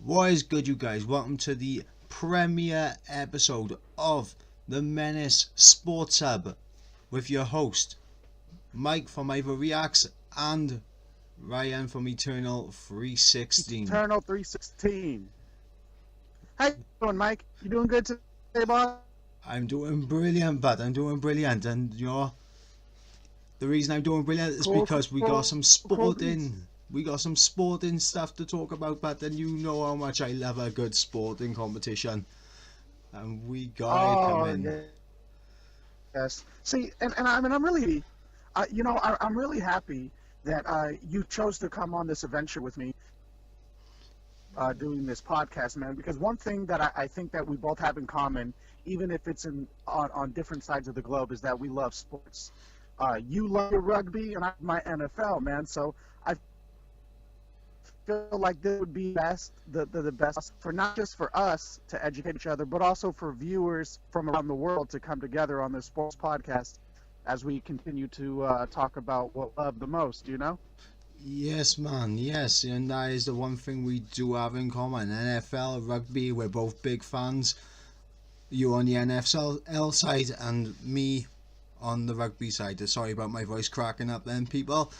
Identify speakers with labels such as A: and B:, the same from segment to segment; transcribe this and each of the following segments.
A: What is good, you guys? Welcome to the premiere episode of the Menace Sports Hub with your host Mike from Ivor Reacts and Ryan from Eternal 316.
B: Eternal 316. How you doing, Mike? You doing good today, boss?
A: I'm doing brilliant, bud. I'm doing brilliant, and you know the reason I'm doing brilliant is because we got some sporting. We got some sporting stuff to talk about, but then you know how much I love a good sporting competition, and we got it coming.
B: Yes. See, and I mean, I'm really, I'm really happy that you chose to come on this adventure with me, doing this podcast, man. Because one thing that I think that we both have in common, even if it's on different sides of the globe, is that we love sports. You love your rugby, and I love my NFL, man. So I feel like this would be the best for not just for us to educate each other, but also for viewers from around the world to come together on this sports podcast as we continue to talk about what we love the most, you know?
A: Yes, man, yes, and that is the one thing we do have in common. NFL, rugby, we're both big fans. You on the NFL side and me on the rugby side. Sorry about my voice cracking up then, people,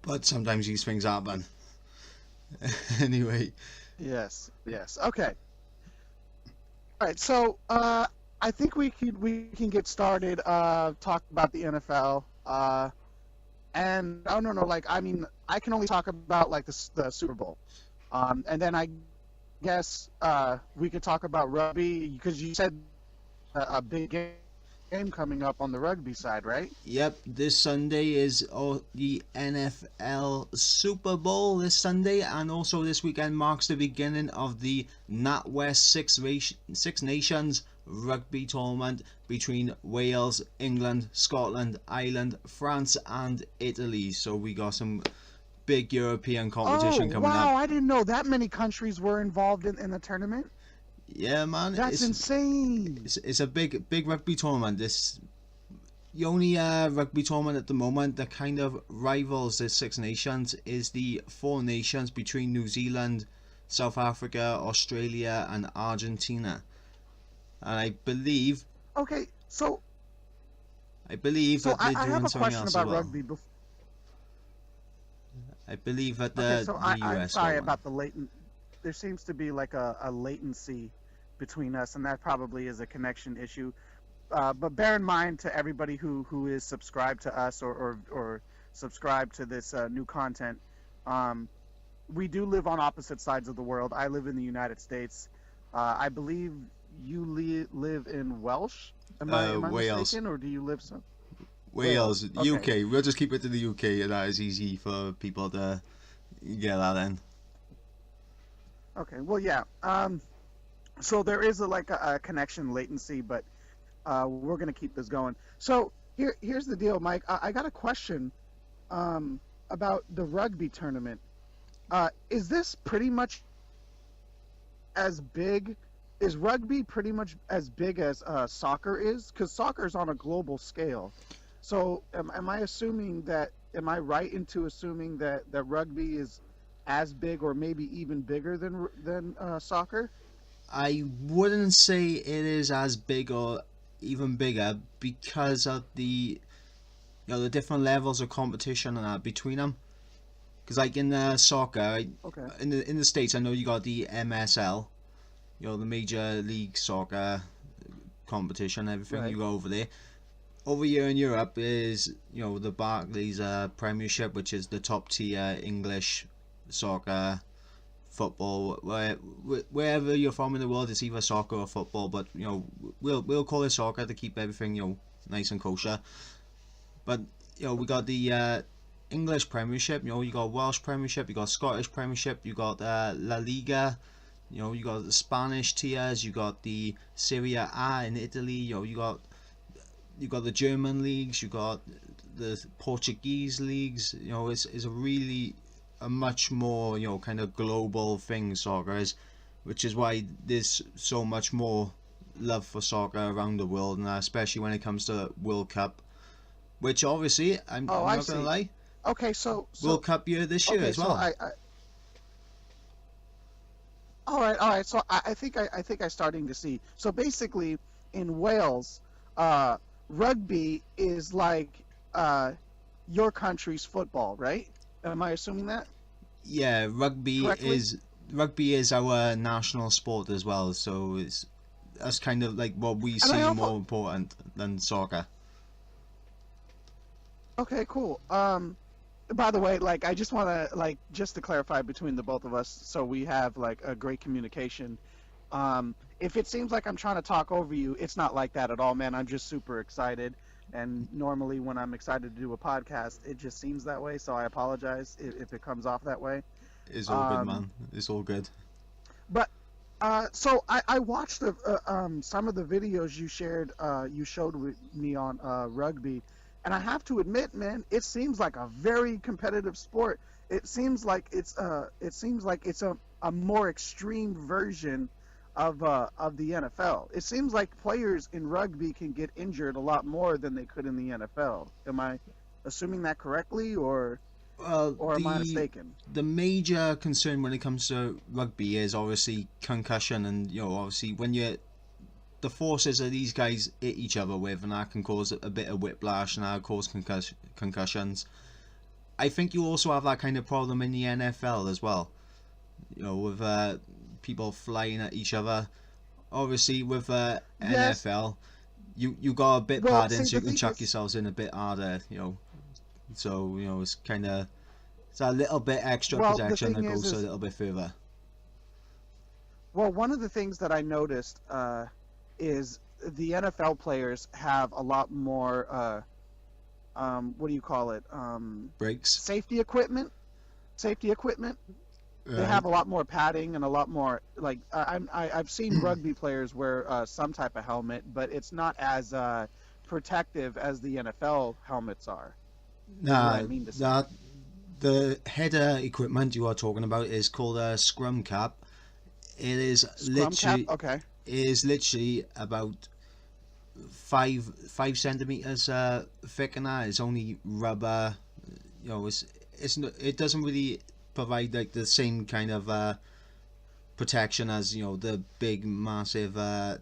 A: but sometimes these things happen. Anyway.
B: Yes. Okay. All right. So I think we can get started. Talk about the NFL. And no. Like, I mean, I can only talk about like the Super Bowl. And then I guess we could talk about rugby because you said a big game coming up on the rugby side, right?
A: Yep, this Sunday is the NFL Super Bowl this Sunday, and also this weekend marks the beginning of the Natwest Six Nations rugby tournament between Wales, England, Scotland, Ireland, France and Italy. So we got some big European competition coming up.
B: Wow, I didn't know that many countries were involved in the tournament.
A: Yeah, man,
B: that's insane.
A: It's a big rugby tournament. This the only rugby tournament at the moment that kind of rivals the Six Nations is the Four Nations between New Zealand, South Africa, Australia and Argentina. And I believe
B: that they're doing something else about rugby before.
A: I believe that the
B: I'm sorry about the latent. There seems to be like a latency between us, and that probably is a connection issue. But bear in mind, to everybody who is subscribed to us or subscribed to this new content, we do live on opposite sides of the world. I live in the United States. I believe you live in Welsh. Am I
A: Wales.
B: mistaken, or do you live some?
A: Wales,
B: okay.
A: UK. We'll just keep it to the UK, and that is easy for people to get that in.
B: Okay, well, yeah. So there is a connection latency, but we're going to keep this going. So here's the deal, Mike. I got a question about the rugby tournament. Is this pretty much as big? Is rugby pretty much as big as soccer is? Because soccer is on a global scale. So am I assuming that? Am I right into assuming that rugby is as big or maybe even bigger than soccer?
A: I wouldn't say it is as big or even bigger because of the the different levels of competition and that between them. Because like in soccer, in the States, I know you got the MSL, the Major League Soccer competition, everything. Right. You go over there. Over here in Europe is the Barclays Premiership, which is the top tier English soccer, football. Wherever you're from in the world, it's either soccer or football. But we'll call it soccer to keep everything nice and kosher. But we got the English Premiership. You got Welsh Premiership. You got Scottish Premiership. You got La Liga. You got the Spanish tiers. You got the Serie A in Italy. You got the German leagues. You got the Portuguese leagues. It's a much more kind of global thing, soccer is, which is why there's so much more love for soccer around the world, and especially when it comes to World Cup, which obviously I'm not gonna lie.
B: Okay, so
A: World Cup year this year as well.
B: All right. So I think I'm starting to see. So basically, in Wales, uh, rugby is like uh, your country's football, right? Am I assuming that
A: Yeah,
B: correctly?
A: rugby is our national sport as well, so it's that's kind of like what we
B: And I
A: see
B: also
A: more important than soccer.
B: okay, cool. By the way, like I just want to like just to clarify between the both of us, so we have like a great communication. If it seems like I'm trying to talk over you, it's not like that at all, man. I'm just super excited. And normally, when I'm excited to do a podcast, it just seems that way. So I apologize if it comes off that way.
A: It's all good,
B: Um,
A: man. It's all good.
B: but so I watched some of the videos you showed with me on rugby, and I have to admit, man, it seems like a very competitive sport. It seems like it's a more extreme version of the NFL. It seems like players in rugby can get injured a lot more than they could in the NFL. Am I assuming that correctly,
A: Well,
B: or am I mistaken?
A: the major concern when it comes to rugby is obviously concussion, and obviously when you the forces that these guys hit each other with, and that can cause a bit of whiplash, and that cause concussions. I think you also have that kind of problem in the NFL as well. With people flying at each other. Obviously, with
B: Yes.
A: NFL, you got a bit
B: Well,
A: padding,
B: see,
A: so
B: the
A: you can
B: thing
A: chuck
B: is,
A: yourselves in a bit harder. So it's kind of it's a little bit extra
B: well, the
A: protection
B: thing
A: that goes a
B: is
A: little bit further.
B: well, one of the things that I noticed is the NFL players have a lot more, what do you call it?
A: Breaks,
B: Safety equipment. Safety equipment. They
A: right?
B: have a lot more padding and a lot more like I've seen rugby players wear some type of helmet, but it's not as protective as the NFL helmets are. Is what I
A: Nah,
B: mean to say.
A: that the header equipment you are talking about is called a scrum cap. It is
B: Scrum cap.
A: literally
B: Okay.
A: about 5 centimeters thick, and that it's only rubber. It doesn't really provide like the same kind of protection as the big massive I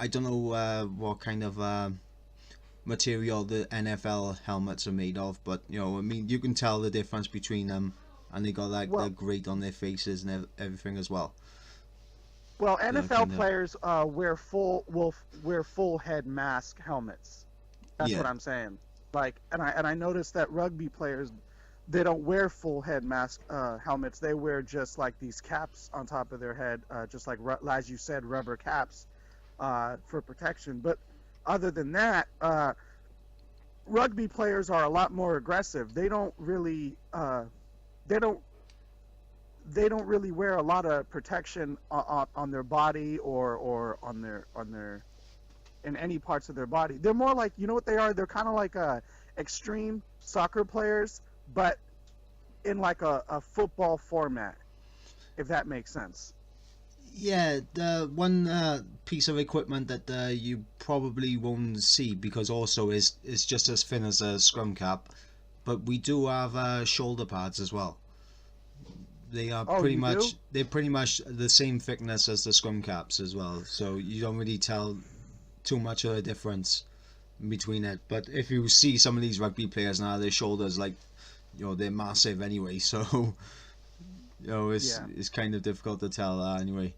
A: don't know what kind of material the NFL helmets are made of, but I mean you can tell the difference between them, and they got like the
B: Well,
A: grate on their faces and everything as well.
B: Well,
A: The
B: NFL
A: kind of
B: players wear full head mask helmets. That's
A: yeah.
B: what I'm saying. Like, and I noticed that rugby players they don't wear full head mask helmets. They wear just like these caps on top of their head, just like as you said, rubber caps for protection. But other than that, rugby players are a lot more aggressive. They don't they don't really wear a lot of protection on their body or on their in any parts of their body. They're more like you know what they are. They're kind of like extreme soccer players, but in like a football format, if that makes sense.
A: Yeah, the one piece of equipment that you probably won't see because also is just as thin as a scrum cap, but we do have shoulder pads as well.
B: Oh, you do?
A: They're pretty much the same thickness as the scrum caps as well, so you don't really tell too much of a difference between it. But if you see some of these rugby players now, their shoulders like they're massive anyway, so
B: Yeah.
A: it's kind of difficult to tell anyway.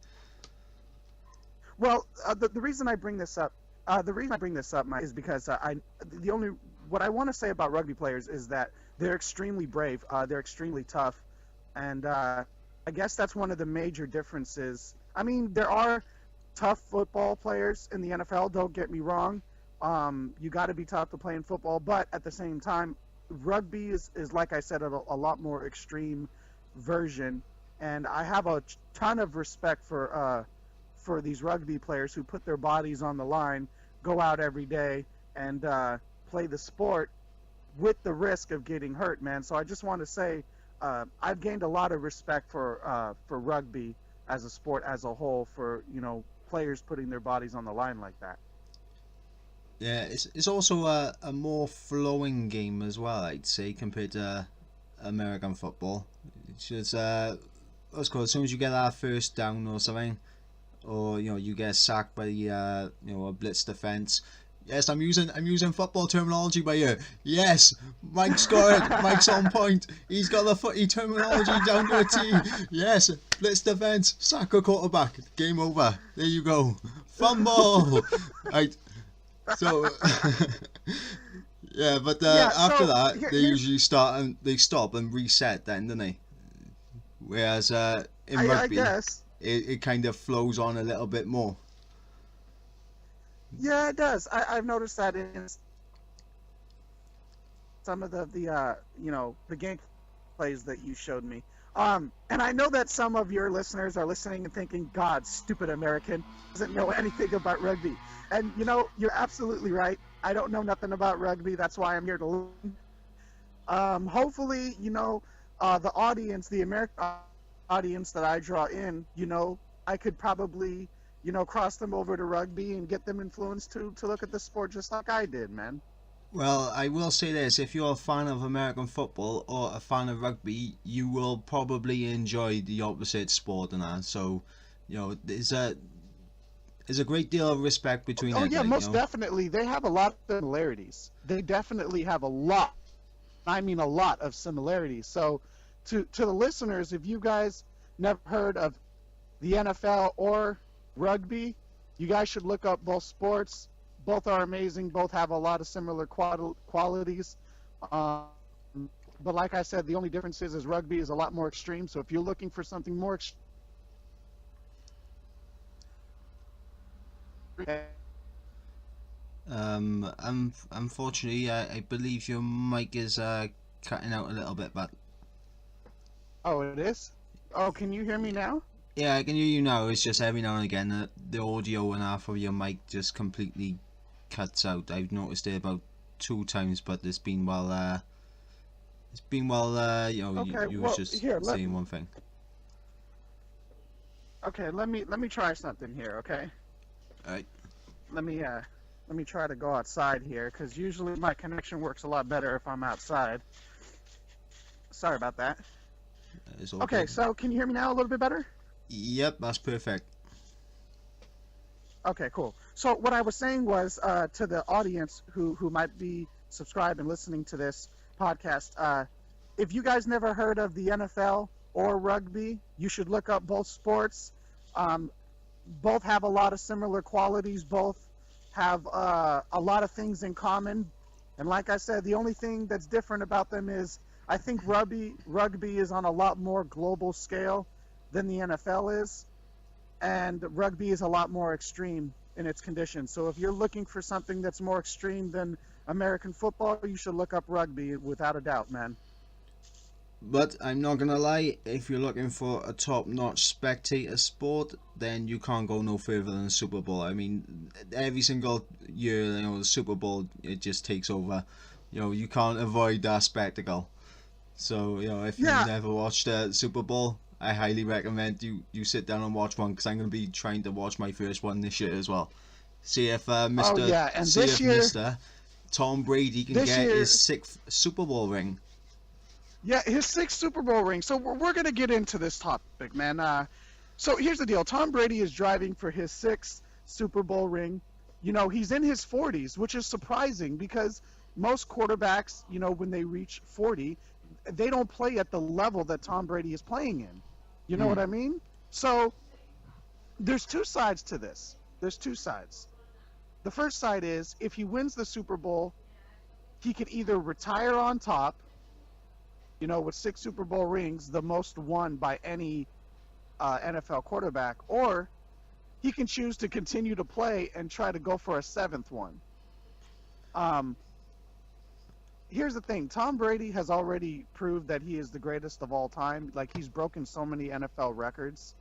B: Well, the reason I bring this up, Mike, is because the only what I want to say about rugby players is that they're extremely brave. They're extremely tough, and I guess that's one of the major differences. I mean, there are tough football players in the NFL. Don't get me wrong. You got to be tough to play in football, but at the same time, rugby is like I said, a lot more extreme version, and I have a ton of respect for these rugby players who put their bodies on the line, go out every day, and play the sport with the risk of getting hurt, man. So I just want to say I've gained a lot of respect for rugby as a sport as a whole, for players putting their bodies on the line like that.
A: Yeah, it's also a more flowing game as well, I'd say, compared to American football. It's just what's it called, as soon as you get that first down or something, or you get sacked by a blitz defense. Yes, I'm using football terminology by you. Yes, Mike's got it. Mike's on point. He's got the footy terminology down to a T. Yes, blitz defense, sack a quarterback. Game over. There you go. Fumble. Right. So yeah, but after that they usually stop and reset then, don't they? Whereas in rugby,
B: I guess.
A: it kind of flows on a little bit more.
B: Yeah, it does. I've noticed that in some of the game plays that you showed me. And I know that some of your listeners are listening and thinking, God, stupid American doesn't know anything about rugby. And you're absolutely right. I don't know nothing about rugby. That's why I'm here to learn. Hopefully, the audience, the American audience that I draw in, I could probably cross them over to rugby and get them influenced to look at the sport just like I did, man.
A: Well, I will say this: if you're a fan of American football or a fan of rugby, you will probably enjoy the opposite sport and that. So, there's a great deal of respect between.
B: Oh yeah, most definitely. They have a lot of similarities. They definitely have a lot. I mean, a lot of similarities. So, to the listeners, if you guys never heard of the NFL or rugby, you guys should look up both sports. Both are amazing. Both have a lot of similar qualities. But like I said, the only difference is rugby is a lot more extreme. So if you're looking for something more extreme,
A: unfortunately, I believe your mic is cutting out a little bit, but.
B: Oh, it is? Oh, can you hear me now?
A: Yeah, I can hear you now. It's just every now and again the audio and half of your mic just completely cuts out. I've noticed it about 2 times, but it's been while okay, you was just saying one thing.
B: Okay, let me try something here, okay?
A: All right.
B: Let me try to go outside here, because usually my connection works a lot better if I'm outside. Sorry about that. Okay, so can you hear me now a little bit better?
A: Yep, that's perfect.
B: Okay, cool. So what I was saying was to the audience who might be subscribed and listening to this podcast, if you guys never heard of the NFL or rugby, you should look up both sports. Both have a lot of similar qualities. Both have a lot of things in common. And like I said, the only thing that's different about them is I think rugby is on a lot more global scale than the NFL is, and rugby is a lot more extreme in its conditions. So if you're looking for something that's more extreme than American football, you should look up rugby without a doubt, man.
A: But I'm not gonna lie, if you're looking for a top-notch spectator sport, then you can't go no further than the Super Bowl. I mean, every single year, the Super Bowl, it just takes over. You can't avoid that spectacle. So, if you've never watched the Super Bowl, I highly recommend you sit down and watch one, because I'm going to be trying to watch my first one this year as well. See if Mr. Tom Brady can get his 6th Super Bowl ring.
B: Yeah, his 6th Super Bowl ring. So we're going to get into this topic, man. So here's the deal. Tom Brady is driving for his 6th Super Bowl ring. He's in his 40s, which is surprising because most quarterbacks, when they reach 40, they don't play at the level that Tom Brady is playing in. You know what I mean? So there's 2 sides to this. There's 2 sides. The first side is if he wins the Super Bowl, he could either retire on top, with 6 Super Bowl rings, the most won by any NFL quarterback, or he can choose to continue to play and try to go for a 7th one. Here's the thing. Tom Brady has already proved that he is the greatest of all time. Like, he's broken so many NFL records.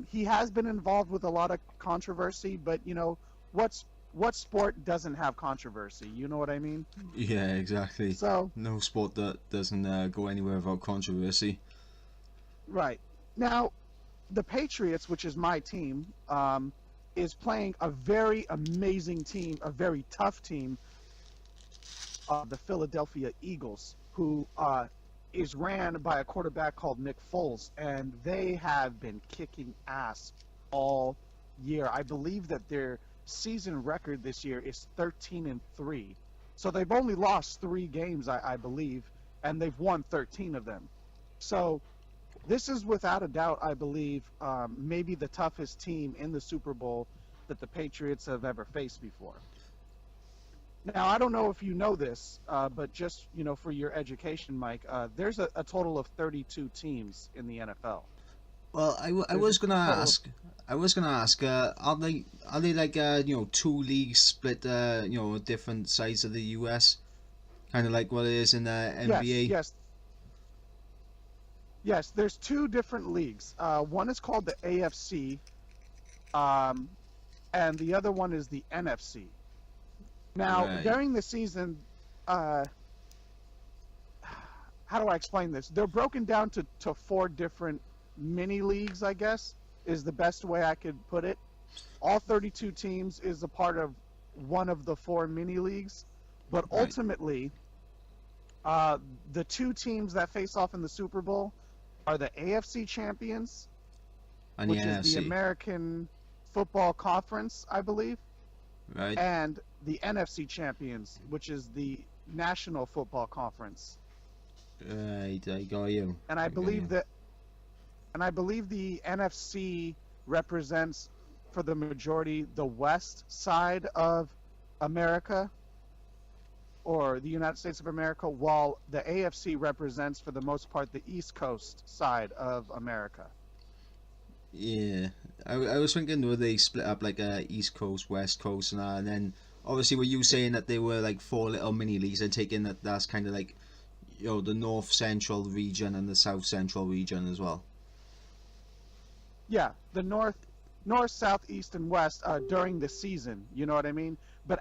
B: He has been involved with a lot of controversy, but, what sport doesn't have controversy? You know what I mean?
A: Yeah, exactly.
B: So
A: no sport that doesn't go anywhere without controversy.
B: Right. Now, the Patriots, which is my team, is playing a very amazing team, a very tough team, the Philadelphia Eagles, who is ran by a quarterback called Nick Foles, and they have been kicking ass all year. I believe that their season record this year is 13-3. So they've only lost 3 games, I believe, and they've won 13 of them. So this is without a doubt, I believe, maybe the toughest team in the Super Bowl that the Patriots have ever faced before. Now, I don't know if you know this, but just, for your education, Mike, there's a total of 32 teams in the NFL.
A: Well, I was gonna ask. Are they like 2 leagues split different sides of the US, kind of like what it is in the NBA?
B: Yes. There's 2 different leagues. One is called the AFC, and the other one is the NFC. Now,
A: Right.
B: during the season, how do I explain this? They're broken down to 4 different mini leagues, I guess, is the best way I could put it. All 32 teams is a part of one of the 4 mini leagues, but
A: Right.
B: ultimately, the 2 teams that face off in the Super Bowl are the AFC champions,
A: And
B: which
A: the
B: is
A: NFC,
B: the American Football Conference, I believe,
A: right?
B: and the NFC champions, which is the National Football Conference.
A: Right, I got you.
B: And I believe the NFC represents, for the majority, the west side of America, or the United States of America, while the AFC represents, for the most part, the East Coast side of America.
A: Yeah, I was thinking where they split up like East Coast, West Coast, and then obviously were you saying that they were like 4 little mini leagues? I take in that that's kind of like the North Central region and the South Central region as well.
B: Yeah, the north, south, east, and west during the season. You know what I mean? But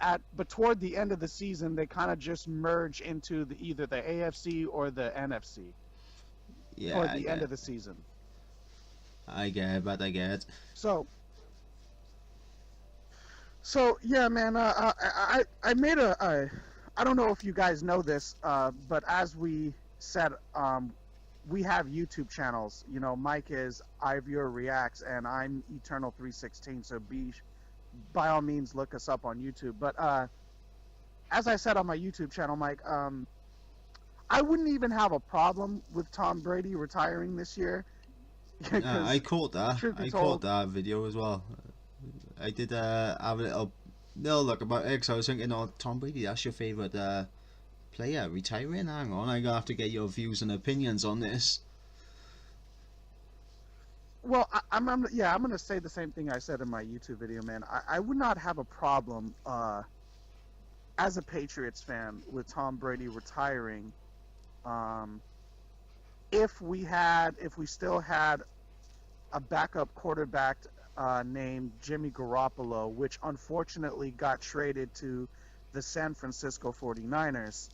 B: toward the end of the season, they kind of just merge into either the AFC or the NFC.
A: Yeah,
B: Toward the end of the season.
A: I get it, but I get it.
B: So yeah, man. I made I don't know if you guys know this, but as we said, we have YouTube channels. Mike is Ivor Reacts, and I'm Eternal 316. So by all means, look us up on YouTube. But as I said on my YouTube channel, Mike, I wouldn't even have a problem with Tom Brady retiring this year.
A: I caught that.
B: I
A: caught that video as well. I did have a little look about it, because I was thinking, oh, Tom Brady, that's your favourite player retiring? Hang on, I'm gonna have to get your views and opinions on this.
B: Well, I'm gonna say the same thing I said in my YouTube video, man. I would not have a problem as a Patriots fan with Tom Brady retiring, if we still had a backup quarterback named Jimmy Garoppolo, which unfortunately got traded to the San Francisco 49ers,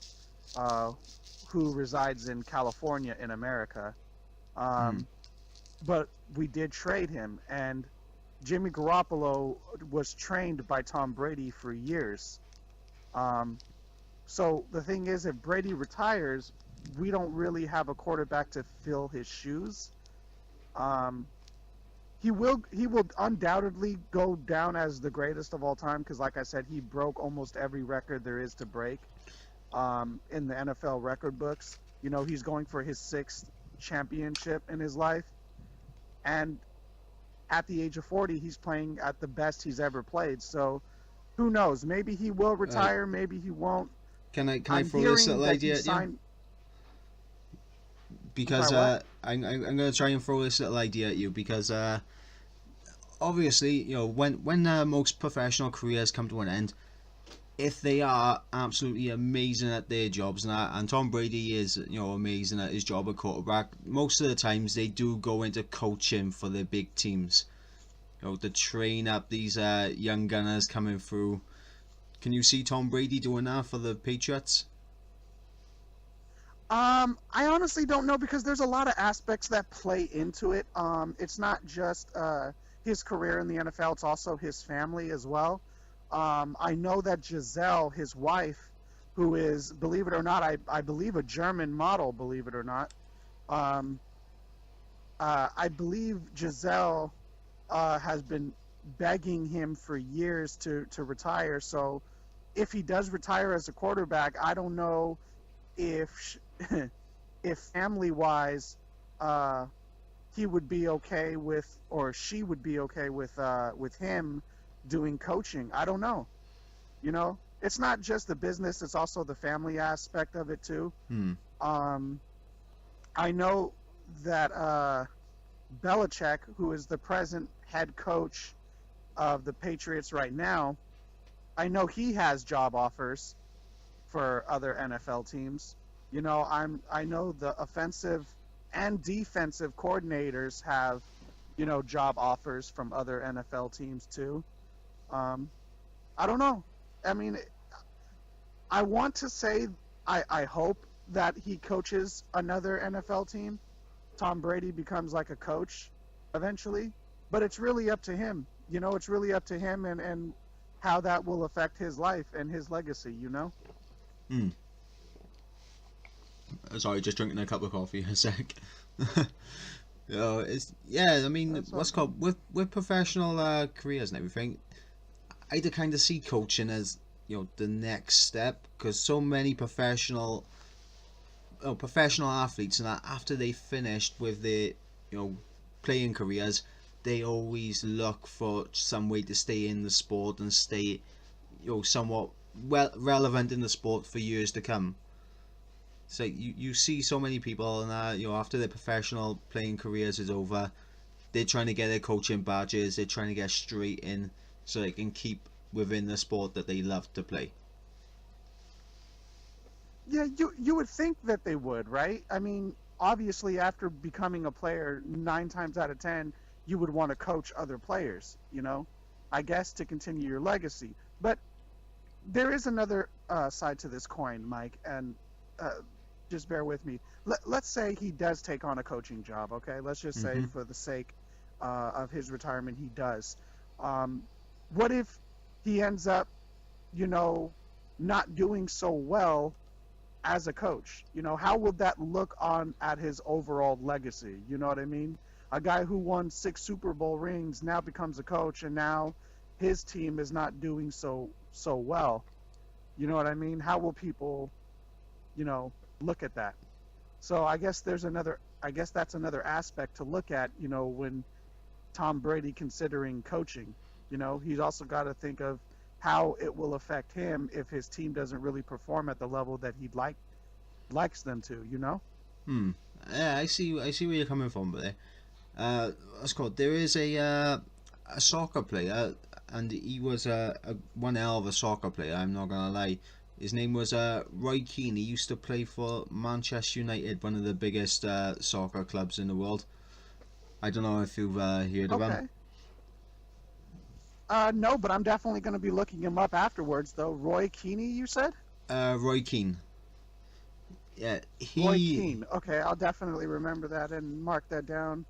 B: who resides in California in America. But we did trade him, and Jimmy Garoppolo was trained by Tom Brady for years. So the thing is, if Brady retires, we don't really have a quarterback to fill his shoes. He will undoubtedly go down as the greatest of all time, because like I said, he broke almost every record there is to break in the NFL record books. He's going for his 6th championship in his life, and at the age of 40, he's playing at the best he's ever played. So who knows? Maybe he will retire, maybe he won't.
A: Can I throw this little idea at you? Because I'm going to try and throw this little idea at you, because obviously, when most professional careers come to an end, if they are absolutely amazing at their jobs, and Tom Brady is amazing at his job at quarterback, most of the times they do go into coaching for their big teams, to train up these young gunners coming through. Can you see Tom Brady doing that for the Patriots?
B: I honestly don't know, because there's a lot of aspects that play into it. It's not just his career in the NFL, it's also his family as well. I know that Giselle, his wife, who is, believe it or not, I believe a German model, believe it or not. Um, I believe Giselle has been begging him for years to retire. So if he does retire as a quarterback, I don't know if if family wise he would be okay with, or she would be okay with him doing coaching. I don't know. You know, it's not just the business; it's also the family aspect of it too.
A: Hmm.
B: Um, I know that Belichick, who is the present head coach of the Patriots right now, I know he has job offers for other NFL teams. You know, I know the offensive and defensive coordinators have, you know, job offers from other NFL teams too. Um, I don't know. I mean, I want to say I hope that he coaches another NFL team. Tom Brady becomes like a coach eventually, but it's really up to him. You know, it's really up to him and how that will affect his life and his legacy, you know?
A: Hmm. Sorry, just drinking a cup of coffee. A sec. It's yeah. I mean,
B: That's
A: what's
B: okay.
A: called with professional careers and everything. I do kind of see coaching as, you know, the next step, because so many professional athletes, and that after they finished with their, you know, playing careers, they always look for some way to stay in the sport and stay, you know, somewhat well relevant in the sport for years to come. So you see so many people, and you know, after their professional playing careers is over, they're trying to get their coaching badges, they're trying to get straight in so they can keep within the sport that they love to play.
B: Yeah, you would think that they would, right? I mean, obviously, after becoming a player, 9 times out of 10, you would want to coach other players, you know? I guess to continue your legacy. But there is another side to this coin, Mike, and uh, just bear with me. Let's say he does take on a coaching job, okay? Let's just say,
A: Hmm.
B: for the sake of his retirement, he does. Um, what if he ends up, you know, not doing so well as a coach? You know, how would that look on at his overall legacy? You know what I mean? A guy who won 6 Super Bowl rings now becomes a coach, and now his team is not doing so well. You know what I mean? How will people, you know, look at that? So I guess that's another aspect to look at, you know, when Tom Brady considering coaching. You know, he's also got to think of how it will affect him if his team doesn't really perform at the level that he'd likes them to. You know?
A: Hmm. Yeah, I see where you're coming from, but what's called? There is a soccer player, and he was one hell of a soccer player. I'm not gonna lie. His name was Roy Keane. He used to play for Manchester United, one of the biggest soccer clubs in the world. I don't know if you've heard of him.
B: Okay. No, but I'm definitely going to be looking him up afterwards, though. Roy Keane, you said?
A: Roy Keane. Yeah,
B: Roy
A: he
B: Keane. Okay, I'll definitely remember that and mark that down.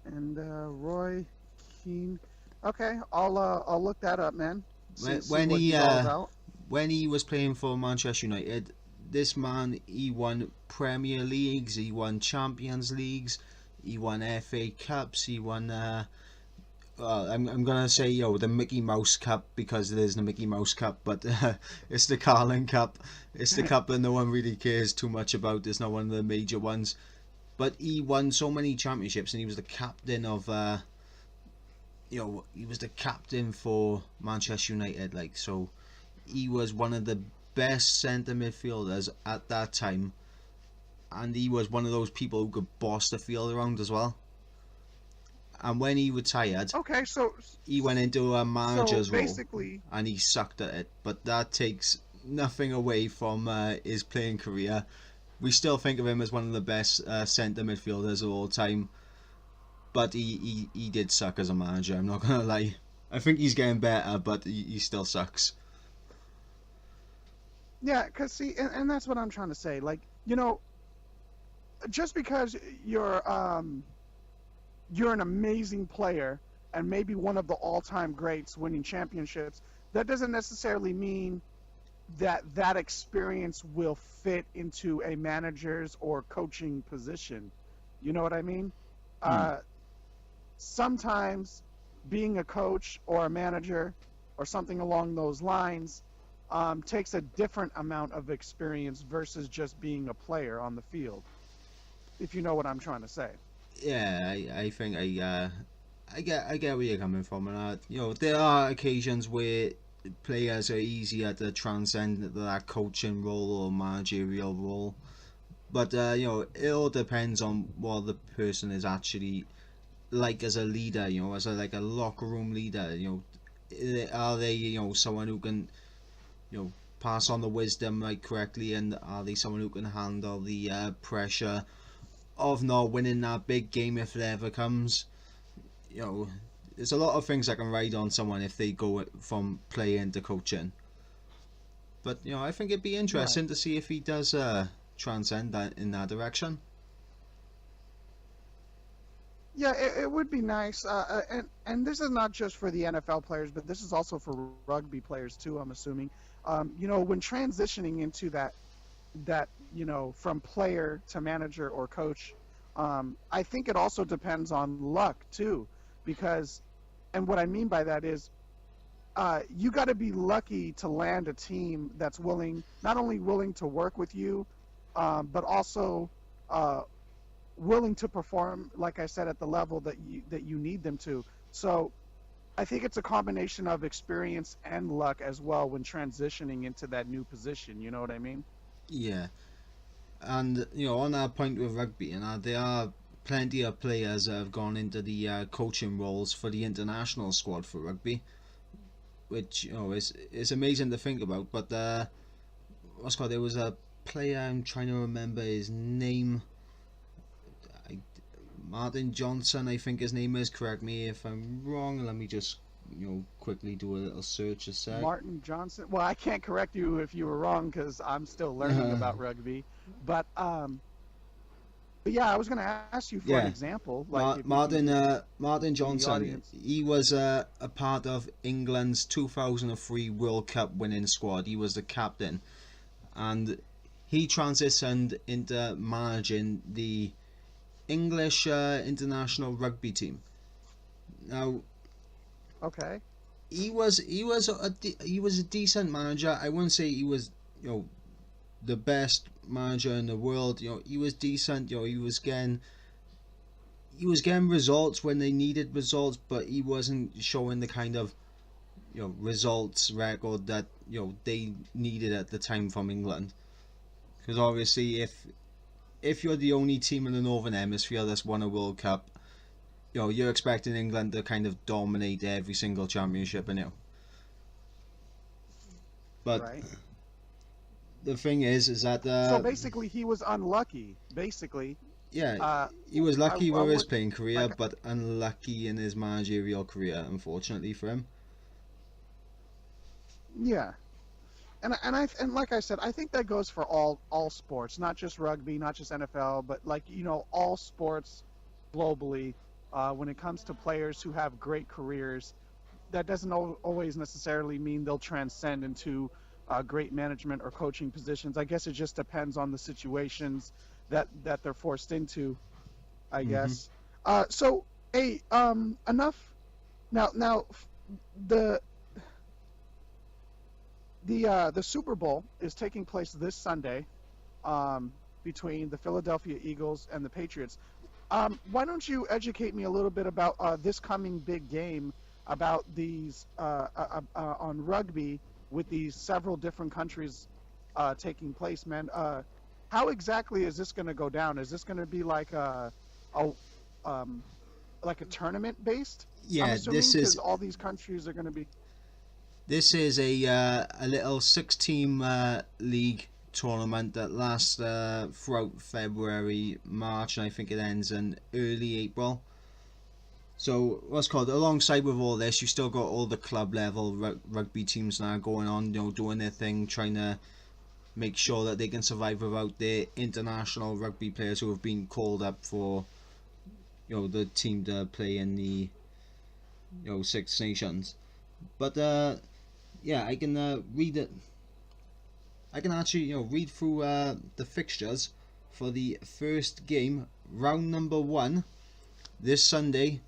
B: And Roy Keane. Okay, I'll look that up, man. See
A: when
B: what
A: he
B: he's all about.
A: when he was playing for Manchester United, this man, he won Premier Leagues, he won Champions Leagues, he won FA Cups, he won I'm gonna say, the Mickey Mouse Cup, because there's the Mickey Mouse Cup, but it's the Carling Cup. It's the cup that no one really cares too much about. It's not one of the major ones, but he won so many championships, and he was the captain of he was the captain for Manchester United. Like, so he was one of the best centre midfielders at that time, and he was one of those people who could boss the field around as well. And when he retired,
B: Okay,
A: he went into a
B: so
A: manager's role,
B: basically,
A: and he sucked at it. But that takes nothing away from his playing career. We still think of him as one of the best centre midfielders of all time. But he did suck as a manager, I'm not gonna lie. I think he's getting better, but he still sucks.
B: yeah, cause see, and that's what I'm trying to say. Like, you know, just because you're an amazing player and maybe one of the all-time greats winning championships, that doesn't necessarily mean that experience will fit into a manager's or coaching position. You know what I mean?
A: Hmm.
B: Uh, Sometimes being a coach or a manager or something along those lines takes a different amount of experience versus just being a player on the field, if you know what I'm trying to say.
A: Yeah, I think I get where you're coming from, and there are occasions where players are easier to transcend that coaching role or managerial role, but it all depends on what the person is actually like as a leader. As like a locker room leader. Are they someone who can pass on the wisdom like correctly, and are they someone who can handle the pressure of not winning that big game if it ever comes? you know, there's a lot of things that can ride on someone if they go from playing to coaching. But I think it'd be
B: Right.
A: interesting to see if he does transcend that in that direction.
B: Yeah, it would be nice. And this is not just for the NFL players, but this is also for rugby players too, I'm assuming. When transitioning into that, from player to manager or coach, I think it also depends on luck too, because, and what I mean by that is, you got to be lucky to land a team that's not only willing to work with you, but also uh, willing to perform, like I said, at the level that you need them to. So I think it's a combination of experience and luck as well when transitioning into that new position. You know what I mean?
A: Yeah, and on that point with rugby, there are plenty of players that have gone into the coaching roles for the international squad for rugby, which is amazing to think about. But what's called there was a player, I'm trying to remember his name. I, Martin Johnson, I think his name is. Correct me if I'm wrong. Let me just quickly do a little search a sec.
B: Martin Johnson. Well, I can't correct you if you were wrong because I'm still learning about rugby. But yeah, I was going to ask you for an
A: Yeah,
B: example, like if you can
A: Martin
B: give the
A: Johnson.
B: audience.
A: He was a part of England's 2003 World Cup winning squad. He was the captain, and he transitioned into managing the English international rugby team. Now
B: Okay.
A: he was a decent manager. I wouldn't say he was the best manager in the world. He was decent. He was getting results when they needed results, but he wasn't showing the kind of results record that they needed at the time from England. Because obviously, if you're the only team in the Northern Hemisphere that's won a World Cup, you're expecting England to kind of dominate every single championship, but
B: Right.
A: the thing is that
B: So basically, he was unlucky. Basically,
A: yeah,
B: uh,
A: he was
B: I,
A: lucky
B: I
A: with his
B: would
A: playing career,
B: like,
A: but unlucky in his managerial career, unfortunately for him.
B: yeah, and like I said, I think that goes for all sports, not just rugby, not just NFL, but like all sports globally. When it comes to players who have great careers, that doesn't always necessarily mean they'll transcend into great management or coaching positions. I guess it just depends on the situations that they're forced into, I
A: Hmm.
B: guess. So, hey, enough now. The the Super Bowl is taking place this Sunday, between the Philadelphia Eagles and the Patriots. Why don't you educate me a little bit about this coming big game, about these on rugby with these several different countries taking place, man? How exactly is this going to go down? Is this going to be a um, like a tournament based? I'm
A: Yeah,
B: assuming because all these countries are going to be.
A: this is a little 6 team league tournament that lasts throughout February, March, and I think it ends in early April. So what's called alongside with all this, you still got all the club level rugby teams now going on, doing their thing, trying to make sure that they can survive without their international rugby players who have been called up for the team to play in the Six Nations. But yeah, I can read it. I can actually read through the fixtures for the first game, round number 1, this Sunday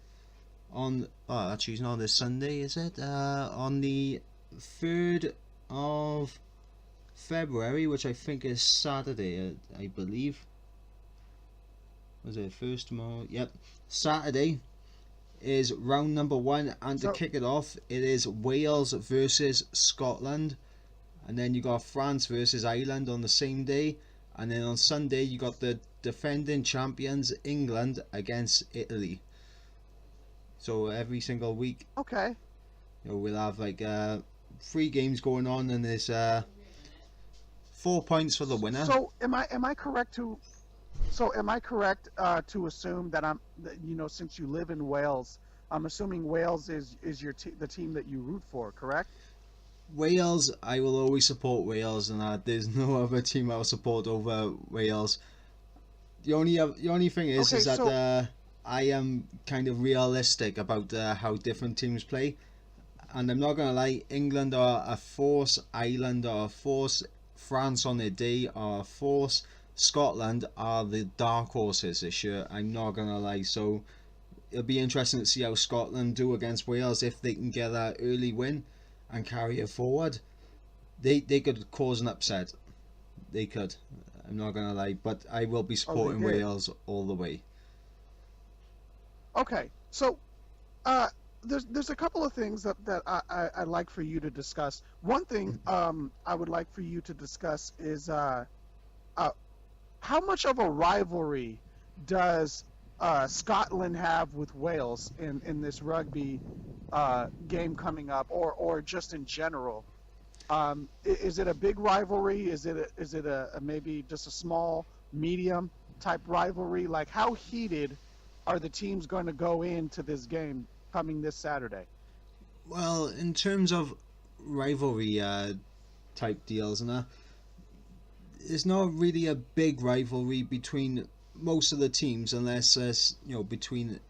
A: on. Oh, actually, it's not this Sunday, is it? On the 3rd of February, which I think is Saturday, I believe. Was it first tomorrow? Yep, Saturday is round number 1, and to kick it off, it is Wales versus Scotland, and then you got France versus Ireland on the same day, and then on Sunday you got the defending champions England against Italy. So every single week,
B: Okay.
A: we'll have like 3 games going on, and there's 4 points for the winner.
B: So am I correct to to assume that since you live in Wales, I'm assuming Wales is the team that you root for, correct?
A: Wales, I will always support Wales, and there's no other team I'll support over Wales. The only thing is that I am kind of realistic about how different teams play, and I'm not gonna lie. England are a force, Ireland are a force, France on their day are a force, Scotland are the dark horses this year. I'm not gonna lie. So it'll be interesting to see how Scotland do against Wales. If they can get that early win and carry it forward, they could cause an upset. They could. I'm not gonna lie, but I will be supporting Wales all the way.
B: Okay, so there's a couple of things that I'd like for you to discuss. One thing I would like for you to discuss is how much of a rivalry does Scotland have with Wales in this rugby game coming up, or just in general? Is it a big rivalry? Is it a maybe just a small, medium type rivalry? Like, how heated are the teams going to go into this game coming this Saturday?
A: Well, in terms of rivalry type deals, and there's not really a big rivalry between most of the teams, unless between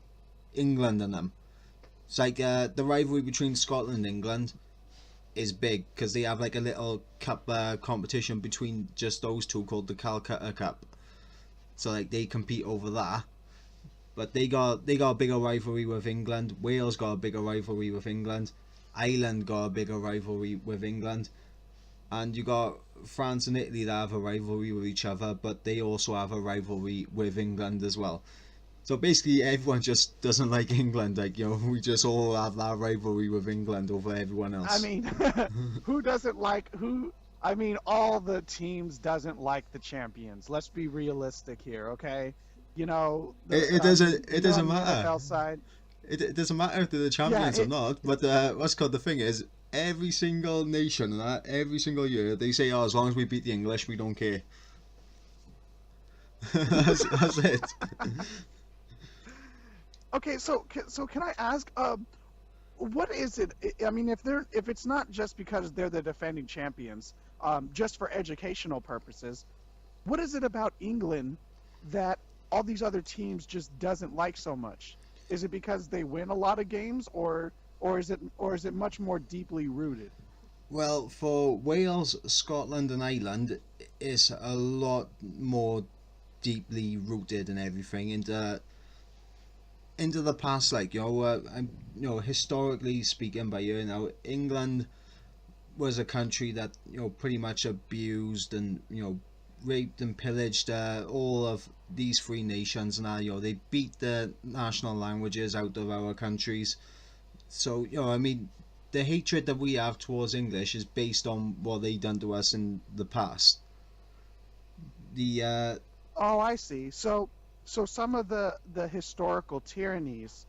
A: England and them. It's like the rivalry between Scotland and England is big because they have like a little cup competition between just those two called the Calcutta Cup. So like they compete over that. But they got a bigger rivalry with England. Wales got a bigger rivalry with England. Ireland got a bigger rivalry with England. And you got France and Italy that have a rivalry with each other, but they also have a rivalry with England as well. So basically everyone just doesn't like England. Like, we just all have that rivalry with England over everyone else.
B: I mean, who doesn't like who? I mean, all the teams doesn't like the champions. Let's be realistic here, okay? It doesn't
A: matter.
B: Side.
A: It doesn't matter if they're the champions or not. But what's called the thing is, every single nation and every single year they say, "Oh, as long as we beat the English, we don't care." that's it.
B: Okay, so can I ask, what is it? I mean, if it's not just because they're the defending champions, just for educational purposes, what is it about England that all these other teams just doesn't like so much? Is it because they win a lot of games, or is it much more deeply rooted?
A: Well, for Wales, Scotland, and Ireland, it's a lot more deeply rooted and everything into the past. Like historically speaking, by England was a country that pretty much abused and raped and pillaged all of these 3 nations, and they beat the national languages out of our countries. So I mean, the hatred that we have towards English is based on what they done to us in the past.
B: Oh, I see. So some of the historical tyrannies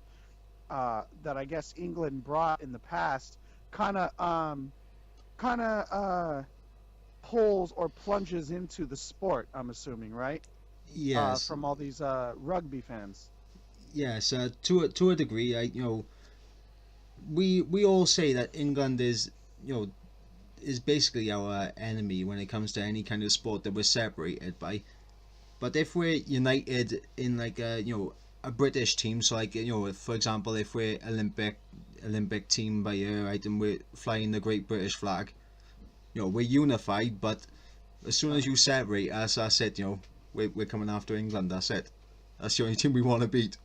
B: that I guess England brought in the past kind of pulls or plunges into the sport, I'm assuming, right?
A: Yes.
B: From all these rugby fans.
A: Yes, to a degree. We all say that England is basically our enemy when it comes to any kind of sport that we're separated by. But if we're united in like a British team, so like for example, if we're Olympic team by year, right, and we're flying the Great British flag, we're unified, but As soon as you separate us, that's it. We're coming after England. That's it. That's the only team we want to beat.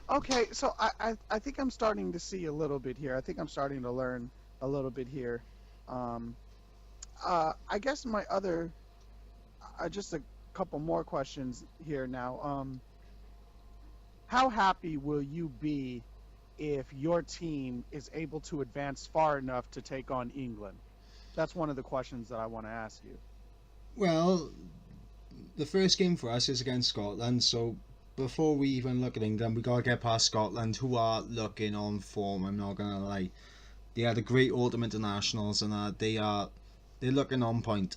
B: Okay, so I think I'm starting to see a little bit here. I think I'm starting to learn a little bit here. Um, I guess my other, just a couple more questions here now. How happy will you be if your team is able to advance far enough to take on England? That's one of the questions that I want to ask you.
A: Well, the first game for us is against Scotland, so before we even look at England, we gotta get past Scotland, who are looking on form. I'm not gonna lie, they had a great autumn internationals, and they're looking on point.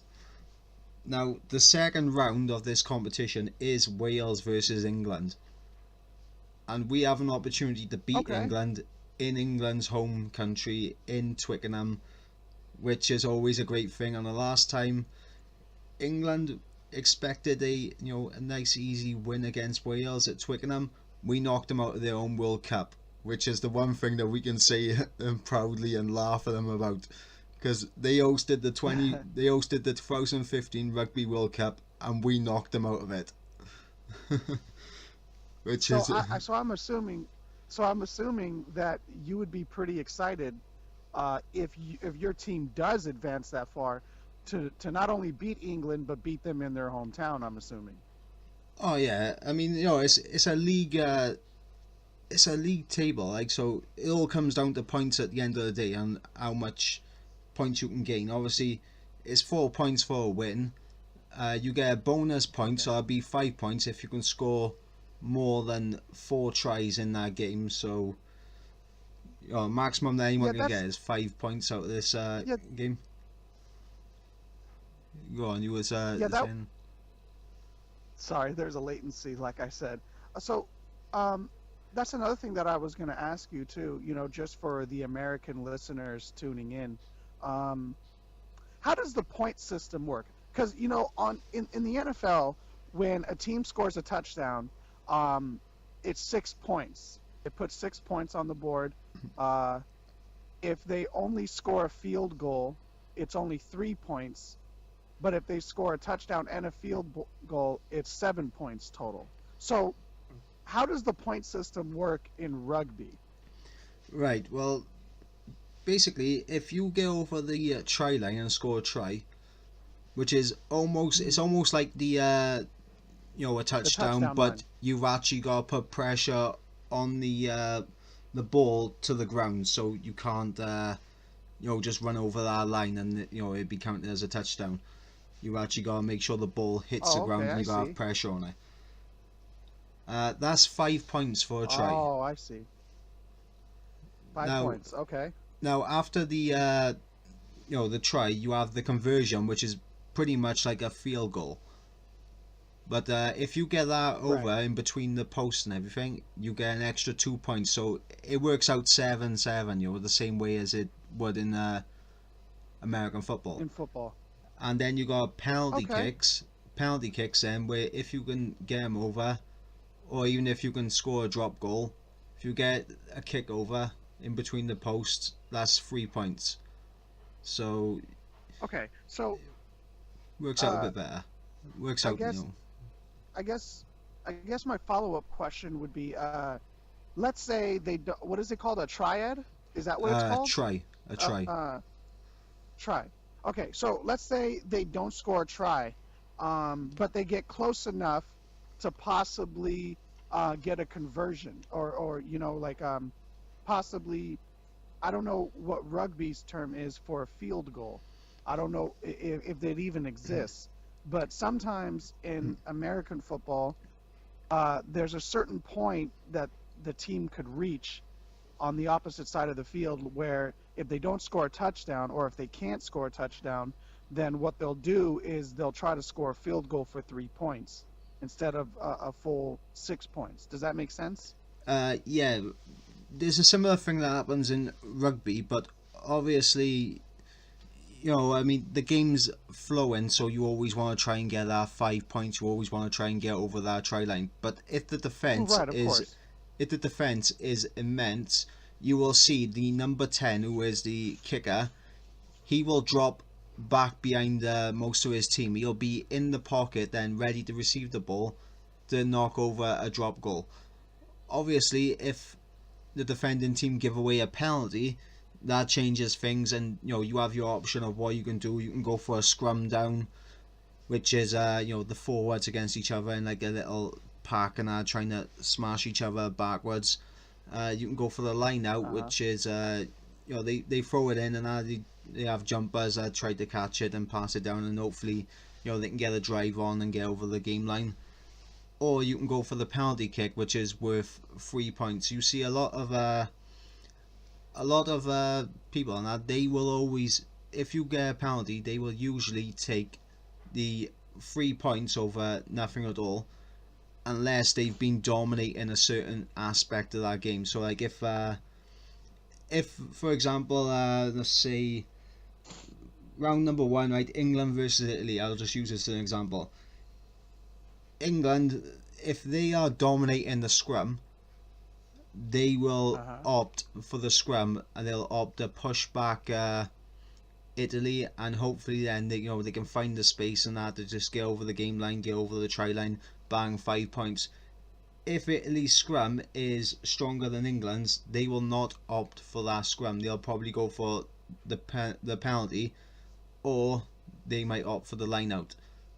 A: Now, the second round of this competition is Wales versus England, and we have an opportunity to beat
B: Okay.
A: England in England's home country in Twickenham, which is always a great thing. And the last time England expected a nice easy win against Wales at Twickenham, we knocked them out of their own World Cup, which is the one thing that we can say proudly and laugh at them about, because they hosted the 2015 Rugby World Cup and we knocked them out of it. Which
B: So
A: is
B: I'm assuming that you would be pretty excited if your team does advance that far to not only beat England but beat them in their hometown. I'm assuming.
A: oh yeah, I mean, it's a league table, like, so it all comes down to points at the end of the day and how much points you can gain. Obviously, it's 4 points for a win. You get a bonus point, so that'll be 5 points if you can score more than 4 tries in that game. So, maximum that anyone
B: Yeah,
A: can get is 5 points out of this
B: yeah,
A: game. Go on, you was
B: yeah.
A: saying.
B: Sorry, there's a latency, like I said. So, um, that's another thing that I was going to ask you too. Just for the American listeners tuning in, um, how does the point system work? Because in the NFL, when a team scores a touchdown, um, it's 6 points. It puts 6 points on the board. Uh, if they only score a field goal, it's only 3 points. But if they score a touchdown and a goal, it's 7 points total. So, how does the point system work in rugby?
A: Right. Well, basically, if you get over the try line and score a try, which is almost like a
B: The
A: touchdown,
B: touchdown
A: but
B: line.
A: you've actually got to put pressure on the ball to the ground, so you can't just run over that line and it'd be counted as a touchdown. You actually got to make sure the ball hits the
B: Oh,
A: ground
B: okay,
A: and
B: I
A: you got to have
B: see.
A: pressure on it. That's 5 points for a try.
B: Oh, I see. Five
A: Now,
B: points. Okay.
A: now after the try, you have the conversion, which is pretty much like a field goal. But if you get that over
B: Right.
A: in between the posts and everything, you get an extra 2 points. So it works out 7-7, the same way as it would in American football.
B: In football.
A: And then you got
B: Okay.
A: penalty kicks then, where if you can get them over, or even if you can score a drop goal, if you get a kick over in between the posts, that's 3 points. So
B: Okay. So,
A: works out a
B: uh,
A: bit better. Works
B: I
A: out,
B: guess, I guess, I guess my follow-up question would be, let's say they do, what is it called? A triad? Is that what it's called?
A: try, a
B: Uh,
A: try.
B: uh, try. Okay. So let's say they don't score a try, but they get close enough to possibly get a conversion, or possibly. I don't know what rugby's term is for a field goal. I don't know if that even exists. But sometimes in American football, there's a certain point that the team could reach on the opposite side of the field where if they don't score a touchdown, or if they can't score a touchdown, then what they'll do is they'll try to score a field goal for 3 points instead of a full 6 points. Does that make sense?
A: Yeah, there's a similar thing that happens in rugby, but obviously, I mean, the game's flowing, so you always want to try and get that 5 points. You always want to try and get over that try line. But
B: Right, of course.
A: if the defense is immense, you will see the number 10, who is the kicker. he will drop back behind most of his team. He'll be in the pocket, then ready to receive the ball to knock over a drop goal. Obviously, if the defending team give away a penalty, that changes things, and you have your option of what you can do. You can go for a scrum down, which is the forwards against each other in like a little pack and trying to smash each other backwards. You can go for the line out, which is they throw it in and they have jumpers that try to catch it and pass it down, and hopefully they can get a drive on and get over the game line. Or you can go for the penalty kick, which is worth 3 points. You see a lot of people, and they will always, if you get a penalty, they will usually take the 3 points over nothing at all, unless they've been dominating a certain aspect of that game. So like if for example, let's say round number 1, right, England versus Italy, I'll just use this as an example. England, if they are dominating the scrum, they will opt for the scrum, and they'll opt to push back Italy, and hopefully then they can find the space and that to just get over the game line, get over the try line, bang, 5 points. If Italy's scrum is stronger than England's, they will not opt for that scrum. They'll probably go for the penalty, or they might opt for the line out.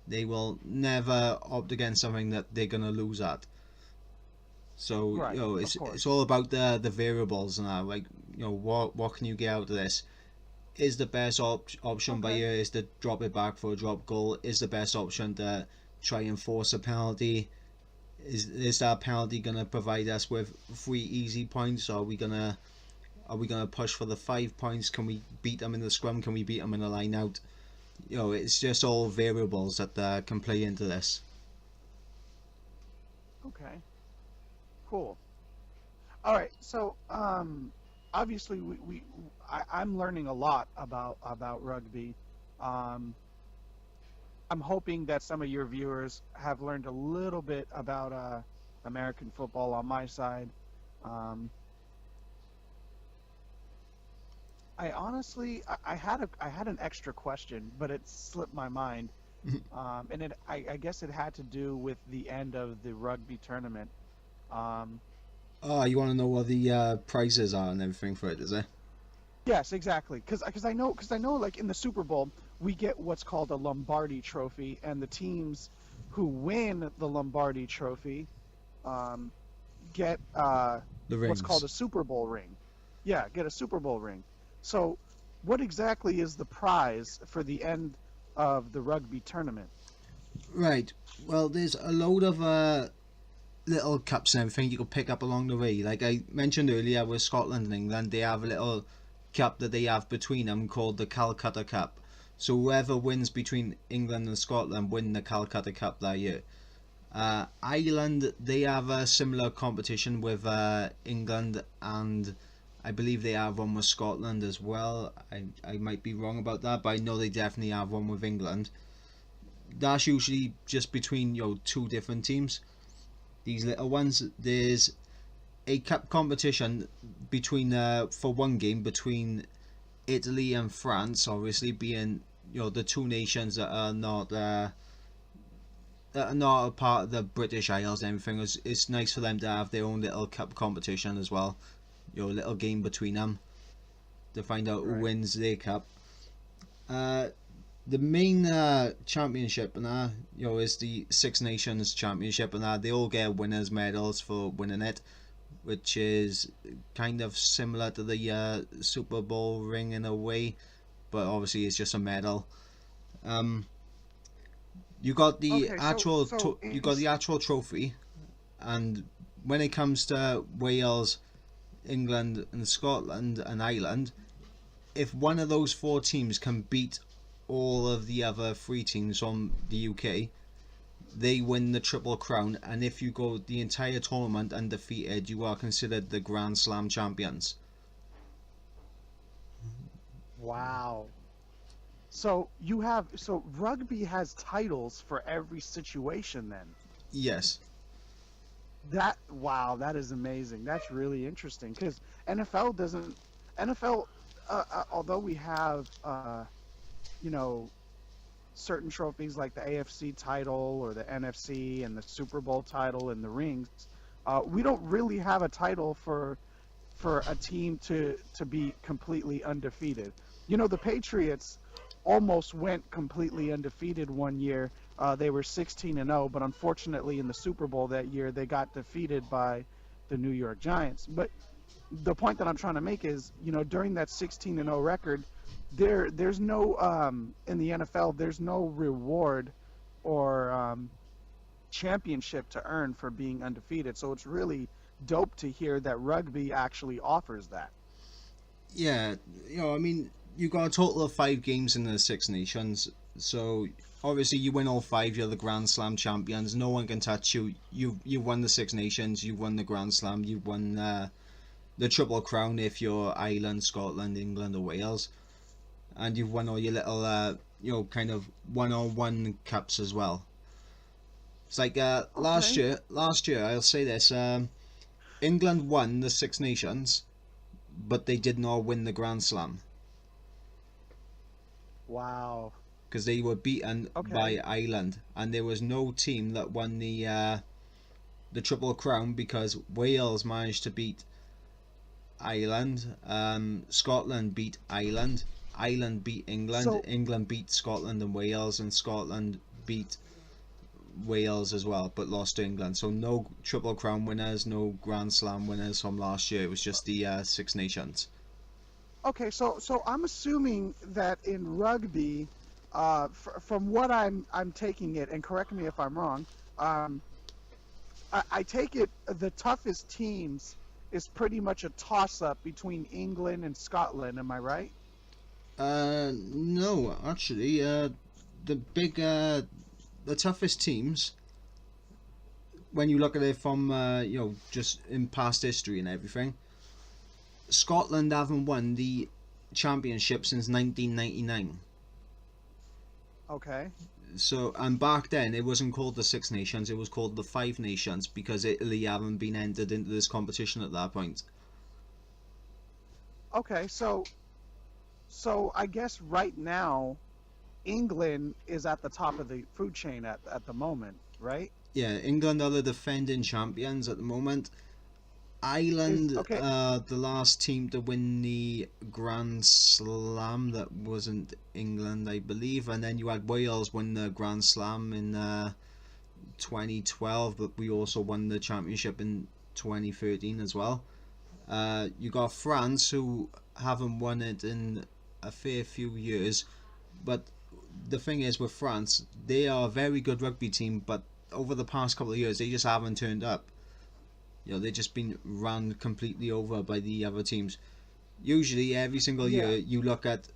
A: They will never opt against something that they're gonna lose at. So
B: Right,
A: it's all about the variables and that. Like what can you get out of this? Is the best option by you is to drop it back for a drop goal? Is the best option to try and force a penalty? Is that penalty gonna provide us with 3 easy points? Or are we gonna push for the 5 points? Can we beat them in the scrum? Can we beat them in the line out? It's just all variables that can play into this.
B: Okay. Cool. All right. So obviously I'm learning a lot about rugby. I'm hoping that some of your viewers have learned a little bit about American football on my side. I honestly, I had an extra question, but it slipped my mind, and I guess it had to do with the end of the rugby tournament.
A: Oh, you want to know what the prizes are and everything for it, is it?
B: Yes, exactly. Because I know like in the Super Bowl we get what's called a Lombardi Trophy, and the teams who win the Lombardi Trophy get what's called a Super Bowl ring. Yeah, get a Super Bowl ring. So, what exactly is the prize for the end of the rugby tournament?
A: Right. Well, there's a load of little cups and everything you can pick up along the way. Like I mentioned earlier with Scotland and England, they have a little cup that they have between them called the Calcutta Cup. So whoever wins between England and Scotland win the Calcutta Cup that year. Ireland, they have a similar competition with England, and I believe they have one with Scotland as well. I might be wrong about that, but I know they definitely have one with England. That's usually just between 2 different teams. These little ones, there's a cup competition between for one game between Italy and France, obviously being the 2 nations that are not a part of the British Isles and everything. It's nice for them to have their own little cup competition as well. Little game between them to find out who wins their cup. The main championship and is the Six Nations Championship, and they all get winners' medals for winning it, which is kind of similar to the Super Bowl ring in a way, but obviously it's just a medal. You got the actual trophy, and when it comes to Wales, England and Scotland and Ireland, if one of those 4 teams can beat all of the other 3 teams from the UK, they win the Triple Crown, and if you go the entire tournament undefeated, you are considered the Grand Slam champions.
B: Wow. So rugby has titles for every situation then?
A: Yes.
B: That is amazing. That's really interesting, because NFL although we have you know, certain trophies like the AFC title or the NFC and the Super Bowl title and the rings, we don't really have a title for a team to be completely undefeated. You know, the Patriots almost went completely undefeated one year. They were 16-0, but unfortunately in the Super Bowl that year they got defeated by the New York Giants. But the point that I'm trying to make is, you know, during that 16-0 record, there's no in the NFL there's no reward or championship to earn for being undefeated. So it's really dope to hear that rugby actually offers that.
A: Yeah, I mean, you got a total of 5 games in the Six Nations, so obviously you win all 5. You're the Grand Slam champions. No one can touch you. You won the Six Nations. You won the Grand Slam. You won the Triple Crown if you're Ireland, Scotland, England, or Wales, and you've won all your little kind of one-on-one cups as well. It's like last
B: Okay.
A: year I'll say this: England won the Six Nations, but they did not win the Grand Slam
B: Wow.
A: because they were beaten
B: Okay.
A: by Ireland, and there was no team that won the Triple Crown because Wales managed to beat Ireland, Scotland beat Ireland, Ireland beat England,
B: So
A: England beat Scotland and Wales, and Scotland beat Wales as well, but lost to England. So no Triple Crown winners, no Grand Slam winners from last year. It was just the Six Nations.
B: okay, so I'm assuming that in rugby, from what I'm taking it, and correct me if I'm wrong, I take it the toughest teams is pretty much a toss up between England and Scotland. Am I right?
A: No, actually, the big, the toughest teams, when you look at it from, just in past history and everything, Scotland haven't won the championship since 1999.
B: Okay.
A: So, and back then it wasn't called the Six Nations; it was called the Five Nations because Italy haven't been entered into this competition at that point.
B: Okay. So I guess right now England is at the top of the food chain at the moment, right?
A: Yeah, England are the defending champions at the moment.
B: Is
A: Ireland,
B: okay.
A: the last team to win the Grand Slam that wasn't England, I believe, and then you had Wales win the Grand Slam in 2012, but we also won the championship in 2013 as well. You got France, who haven't won it in a fair few years, but the thing is with France, they are a very good rugby team, but over the past couple of years, they just haven't turned up. They've just been run completely over by the other teams. Usually, every single
B: Yeah.
A: year, you look at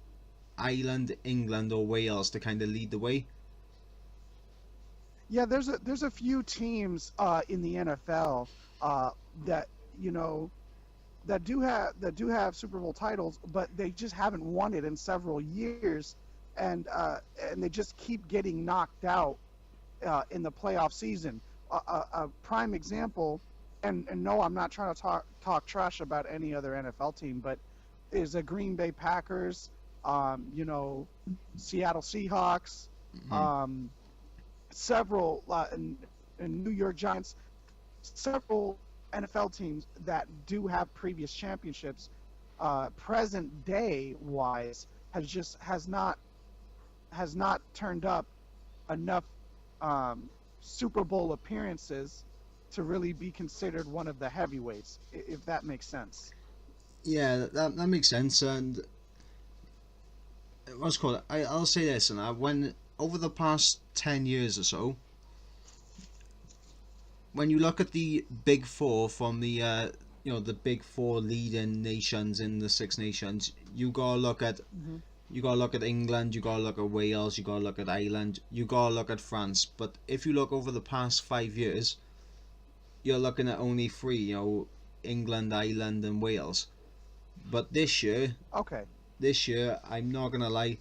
A: Ireland, England, or Wales to kind of lead the way.
B: Yeah, there's a few teams in the NFL uh, that you know that do have Super Bowl titles, but they just haven't won it in several years, and they just keep getting knocked out in the playoff season. A prime example, and no, I'm not trying to talk trash about any other NFL team, but is the Green Bay Packers, you know, Seattle Seahawks,
A: Hmm.
B: um, several and New York Giants, several NFL teams that do have previous championships, present day wise, has not turned up enough Super Bowl appearances to really be considered one of the heavyweights, if that makes sense.
A: Yeah, that makes sense. And what's it called? I'll say this, and when over the past 10 years or so, when you look at the big four from the the big four leading nations in the Six Nations,
B: Hmm.
A: you gotta look at England, you gotta look at Wales, you gotta look at Ireland, you gotta look at France. But if you look over the past 5 years, you're looking at only three. England, Ireland, and Wales. But
B: Okay.
A: this year, I'm not gonna lie,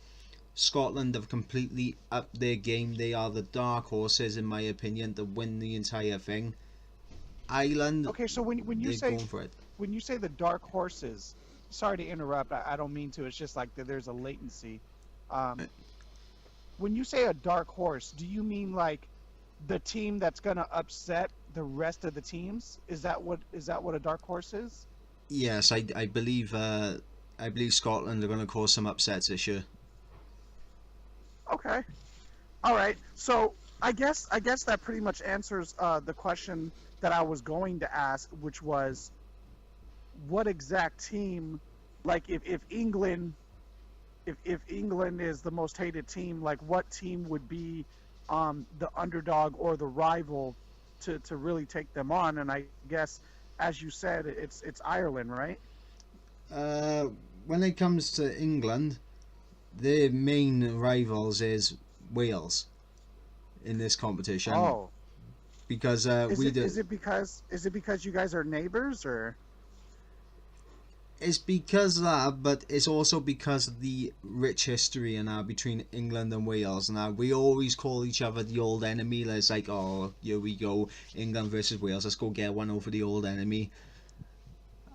A: Scotland have completely upped their game. They are the dark horses, in my opinion, to win the entire thing. Ireland,
B: Okay. So when you
A: they're
B: say
A: going for it.
B: when you say the dark horses, sorry to interrupt. I don't mean to. It's just like there's a latency. Um, when you say a dark horse, do you mean like the team that's gonna upset the rest of the teams? Is that what a dark horse is?
A: Yes, I believe Scotland are going to cause some upsets this year.
B: Okay. All right. So I guess that pretty much answers the question that I was going to ask, which was what exact team, like if England is the most hated team, like what team would be the underdog or the rival to really take them on? And I guess, as you said, it's Ireland, right?
A: Uh, when it comes to England, their main rivals is Wales in this competition
B: Oh,
A: because
B: is
A: we
B: it
A: do.
B: is it because you guys are neighbors or?
A: It's because of that, but it's also because of the rich history and between England and Wales. Now we always call each other the old enemy. It's like, oh, here we go, England versus Wales. Let's go get one over the old enemy.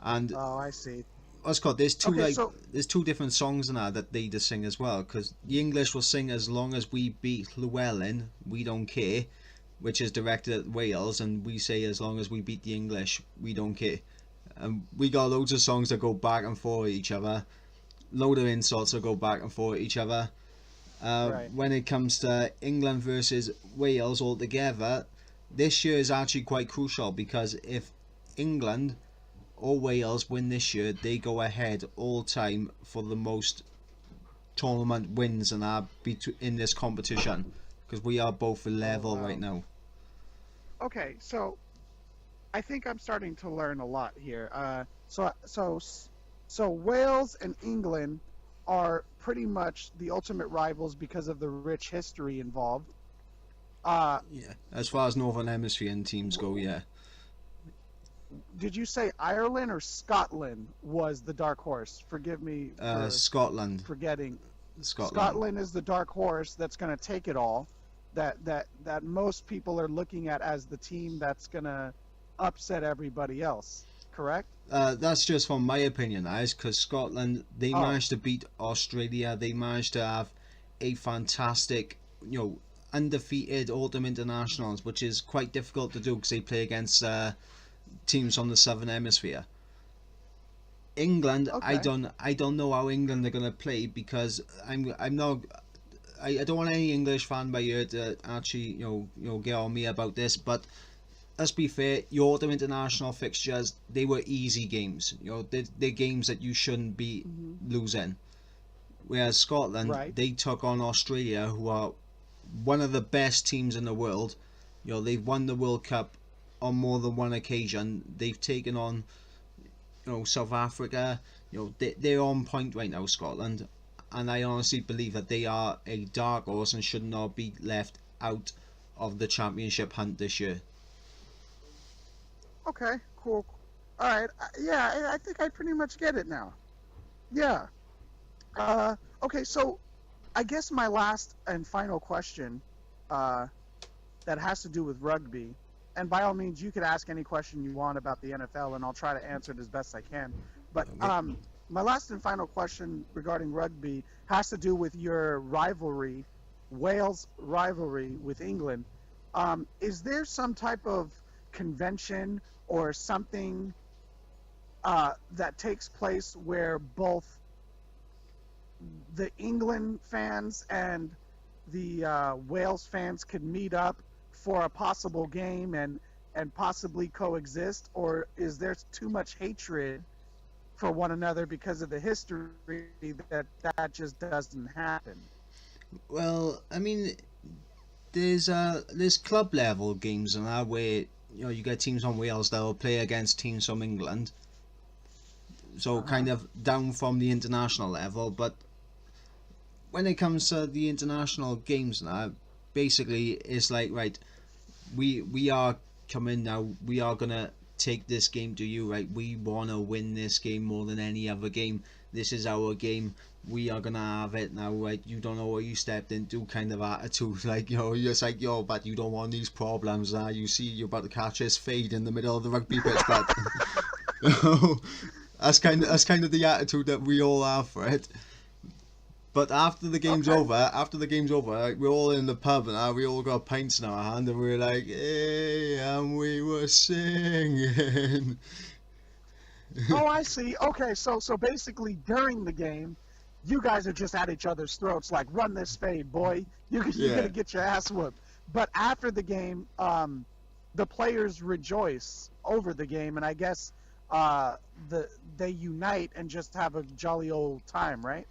A: And
B: Oh, I see.
A: what's called there's two
B: Okay,
A: like
B: so
A: there's two different songs in that they just sing as well. Because the English will sing as long as we beat Llewellyn, we don't care, which is directed at Wales, and we say as long as we beat the English, we don't care. And we got loads of songs that go back and forth each other, load of insults that go back and forth each other.
B: right.
A: When it comes to England versus Wales altogether, this year is actually quite crucial because if England or Wales win this year, they go ahead all time for the most tournament wins and are in this competition because we are both
B: Oh,
A: level right
B: wow.
A: now.
B: Okay, so I think I'm starting to learn a lot here. So Wales and England are pretty much the ultimate rivals because of the rich history involved. Uh,
A: Yeah, as far as Northern Hemisphere teams go,
B: w-
A: yeah.
B: did you say Ireland or Scotland was the dark horse? Forgive me for
A: Scotland,
B: forgetting.
A: Scotland.
B: Scotland is the dark horse that's going to take it all. That most people are looking at as the team that's going to upset everybody else. Correct?
A: That's just from my opinion, guys, because Scotland they
B: Oh,
A: managed to beat Australia. They managed to have a fantastic, undefeated autumn internationals, which is quite difficult to do because they play against teams from the Southern Hemisphere. England,
B: okay.
A: I don't know how England are gonna play because I'm not. I don't want any English fan by here to actually get on me about this, but let's be fair, your autumn international fixtures they were easy games. They're games that you shouldn't be
B: Hmm.
A: losing. Whereas Scotland,
B: Right.
A: they took on Australia, who are one of the best teams in the world. They've won the World Cup on more than one occasion. They've taken on South Africa. They're on point right now, Scotland, and I honestly believe that they are a dark horse and should not be left out of the championship hunt this year.
B: Okay. Cool. All right. Yeah, I think I pretty much get it now. Yeah. Okay. So I guess my last and final question, uh, that has to do with rugby. And by all means, you could ask any question you want about the NFL, and I'll try to answer it as best I can. But
A: Okay.
B: my last and final question regarding rugby has to do with your rivalry, Wales rivalry with England. Is there some type of convention or something that takes place where both the England fans and the Wales fans could meet up for a possible game and possibly coexist, or is there too much hatred for one another because of the history that just doesn't happen?
A: Well, I mean, there's club level games and that where you get teams from Wales that will play against teams from England, so
B: Uh huh.
A: kind of down from the international level. But when it comes to the international games now, basically it's like, right, we are coming now. We are gonna take this game to you, right? We wanna win this game more than any other game. This is our game. We are gonna have it now, right? You don't know what you stepped into, kind of attitude. Like you're just like but you don't want these problems. You see, you're about to catch this fade in the middle of the rugby pitch, but That's kind of the attitude that we all have for it. But after the game's
B: Okay.
A: over, like, we're all in the pub and we all got pints in our hand and we're like, hey, and we were singing.
B: Oh, I see. Okay, so basically during the game, you guys are just at each other's throats, like run this fade, boy. You're
A: Yeah.
B: gonna get your ass whooped. But after the game, the players rejoice over the game, and I guess they unite and just have a jolly old time, right?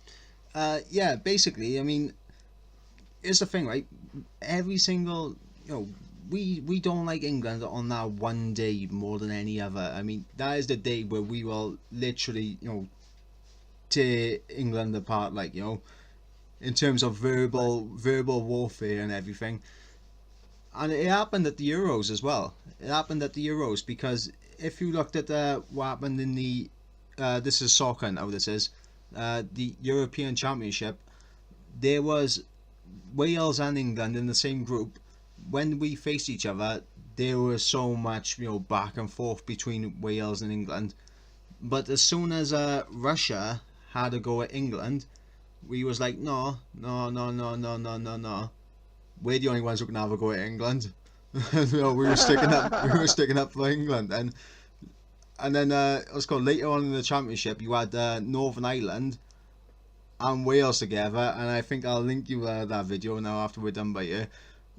A: Yeah, basically, I mean, here's the thing, right? Every single, you know, we don't like England on that one day more than any other. I mean, that is the day where we will literally, tear England apart, like, in terms of
B: Right.
A: verbal warfare and everything. And it happened at the Euros as well. It happened at the Euros because if you looked at what happened in the this is soccer now. This is the European Championship. There was Wales and England in the same group. When we faced each other, there was so much back and forth between Wales and England. But as soon as Russia had a go at England, we was like, no, no, no, no, no, no, no, no. We're the only ones who can have a go at England. No, we were sticking up. We were sticking up for England, and then let's go later on in the championship. You had Northern Ireland and Wales together, and I think I'll link you that video now after we're done by you,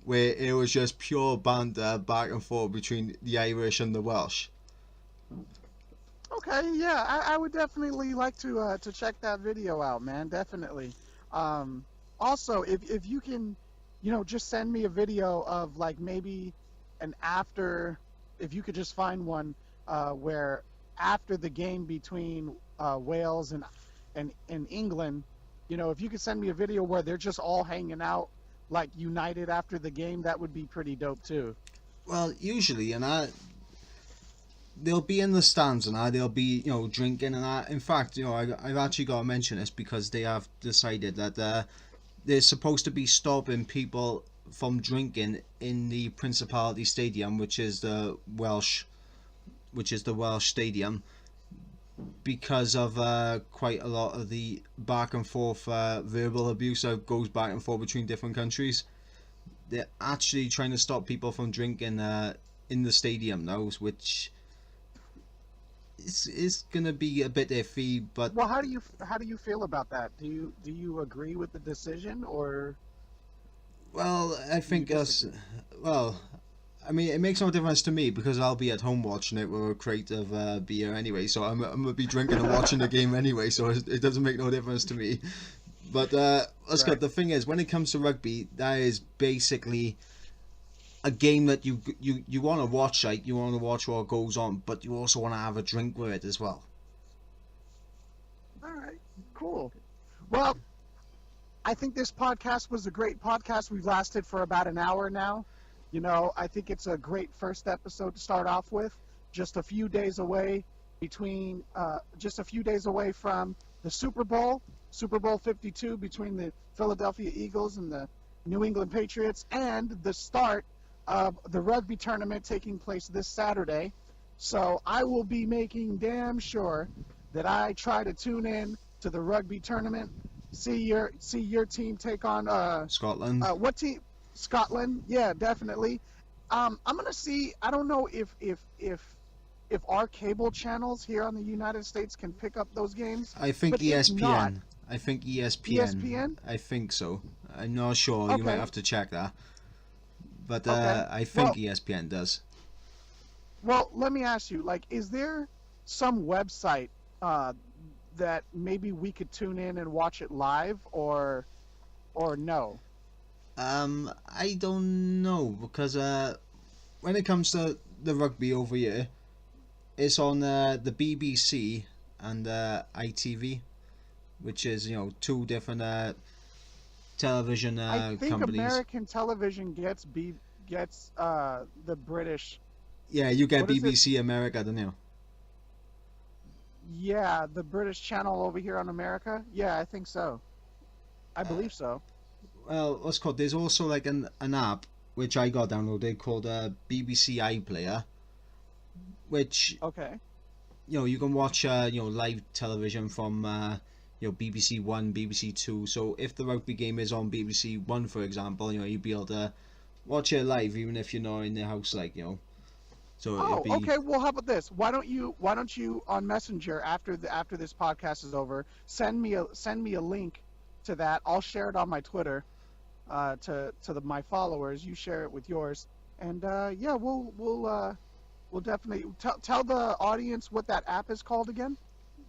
A: where it was just pure banter back and forth between the Irish and the Welsh.
B: Okay, yeah, I would definitely like to check that video out, man. Definitely. Um, Also, if you can, just send me a video of like maybe an after, if you could just find one where after the game between Wales and England, if you could send me a video where they're just all hanging out like united after the game, that would be pretty dope too.
A: Well, usually, they'll be in the stands and they'll be drinking and in fact, I've actually got to mention this because they have decided that they're supposed to be stopping people from drinking in the Principality Stadium, which is the Welsh stadium, because of quite a lot of the back and forth verbal abuse that goes back and forth between different countries. They're actually trying to stop people from drinking in the stadium now, which is gonna be a bit iffy, but
B: Well, how do you feel about that? Do you agree with the decision, or
A: well, I
B: do you
A: think us.
B: disagree?
A: Well, I mean, it makes no difference to me because I'll be at home watching it with a crate of beer anyway. So I'm gonna be drinking and watching the game anyway. So it doesn't make no difference to me. But let's go.
B: Right.
A: The thing is, when it comes to rugby, that is basically a game that you want to watch. Like you want to watch what goes on, but you also want to have a drink with it as well.
B: All right. Cool. Well, I think this podcast was a great podcast. We've lasted for about an hour now. I think it's a great first episode to start off with. Just a few days away just a few days away from the Super Bowl, Super Bowl 52 between the Philadelphia Eagles and the New England Patriots, and the start of the rugby tournament taking place this Saturday. So I will be making damn sure that I try to tune in to the rugby tournament, see your team take on
A: Scotland.
B: what team? Scotland. Yeah, definitely. I'm gonna see. I don't know if our cable channels here on the United States can pick up those games,
A: I think
B: but if not,
A: ESPN. I think ESPN.
B: ESPN.
A: I think so. I'm not sure. You might
B: Okay.
A: have to check that. But
B: Okay.
A: I think
B: Well,
A: ESPN does.
B: let me ask you. Like, is there some website uh, that maybe we could tune in and watch it live, or no?
A: I don't know because when it comes to the rugby over here, it's on the BBC and ITV, which is two different television
B: I think
A: companies.
B: American television gets the British.
A: Yeah, you get
B: What is it?
A: BBC America, don't you?
B: Yeah, the British channel over here on America. Yeah, I think so. I
A: Uh,
B: believe so.
A: well, what's called? There's also like an app which I got downloaded called BBC iPlayer, which
B: Okay.
A: you can watch live television from BBC One, BBC Two. So if the rugby game is on BBC One, for example, you'd be able to watch it live even if you're not in the house, So it'd
B: Oh,
A: be
B: okay. Well, how about this? Why don't you on Messenger after this podcast is over, send me a link to that. I'll share it on my Twitter, to my followers. You share it with yours, and yeah, we'll definitely tell the audience what that app is called again.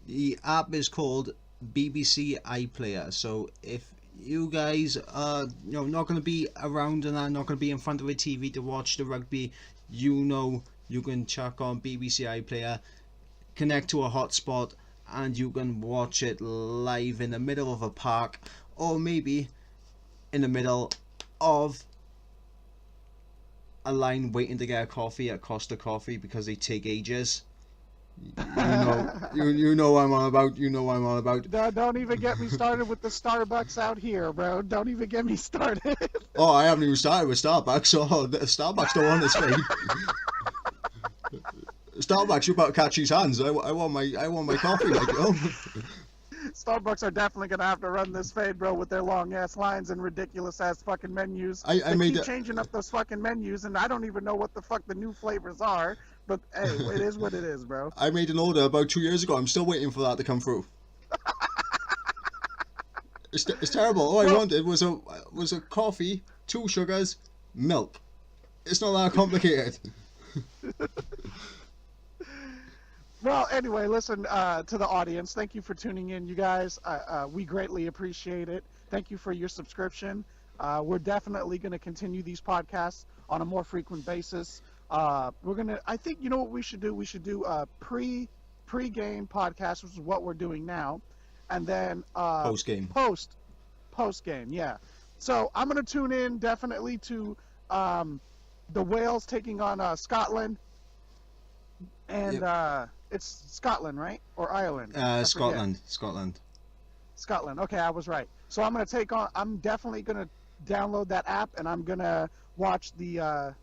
A: the app is called BBC iPlayer. So if you guys are not going to be around and are not going to be in front of a TV to watch the rugby, you can check on BBC iPlayer, connect to a hotspot, and you can watch it live in the middle of a park, or maybe in the middle of a line waiting to get a coffee at Costa Coffee because they take ages. You know what I'm on about. You know what I'm on about.
B: Don't even get me started with the Starbucks out here, bro. Don't even get me started.
A: Oh, I haven't even started with Starbucks. Oh, Starbucks don't want this thing. Starbucks, you better catch his hands. I want my coffee,
B: Starbucks are definitely gonna have to run this fade, bro, with their long ass lines and ridiculous ass fucking menus.
A: I
B: They
A: made
B: keep
A: a-
B: changing up those fucking menus, and I don't even know what the fuck the new flavors are. But hey, it is what it is, bro.
A: I made an order about 2 years ago. I'm still waiting for that to come through. It's terrible. All I wanted was a coffee, 2 sugars, milk. It's not that complicated.
B: Well, anyway, listen, to the audience, thank you for tuning in, you guys. We greatly appreciate it. Thank you for your subscription. We're definitely going to continue these podcasts on a more frequent basis. I think, you know what we should do? We should do a pre-game podcast, which is what we're doing now. And then
A: Post-game.
B: Post-game, yeah. So I'm going to tune in definitely to the Wales taking on Scotland. And
A: Yep.
B: It's Scotland, right? Or Ireland?
A: Scotland.
B: Scotland. Okay, I was right. So I'm definitely gonna download that app, and I'm gonna watch the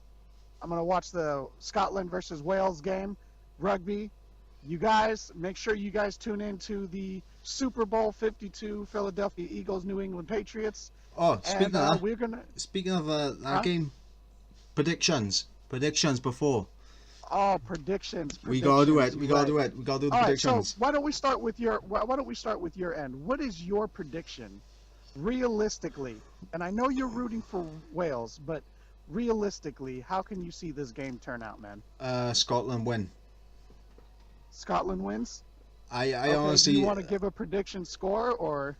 B: Scotland versus Wales game, rugby. You guys, make sure you guys tune in to the Super Bowl 52 Philadelphia Eagles New England Patriots.
A: Oh, speaking of that,
B: Speaking
A: of that game, predictions before.
B: Oh, predictions.
A: We gotta do it.
B: You're
A: We gotta
B: right.
A: do it. We gotta do the
B: All right,
A: predictions.
B: so why don't we start with your end? What is your prediction, realistically? And I know you're rooting for Wales, but realistically, how can you see this game turn out, man?
A: Scotland win.
B: Scotland wins.
A: I
B: Okay,
A: honestly,
B: do you want to give a prediction score, or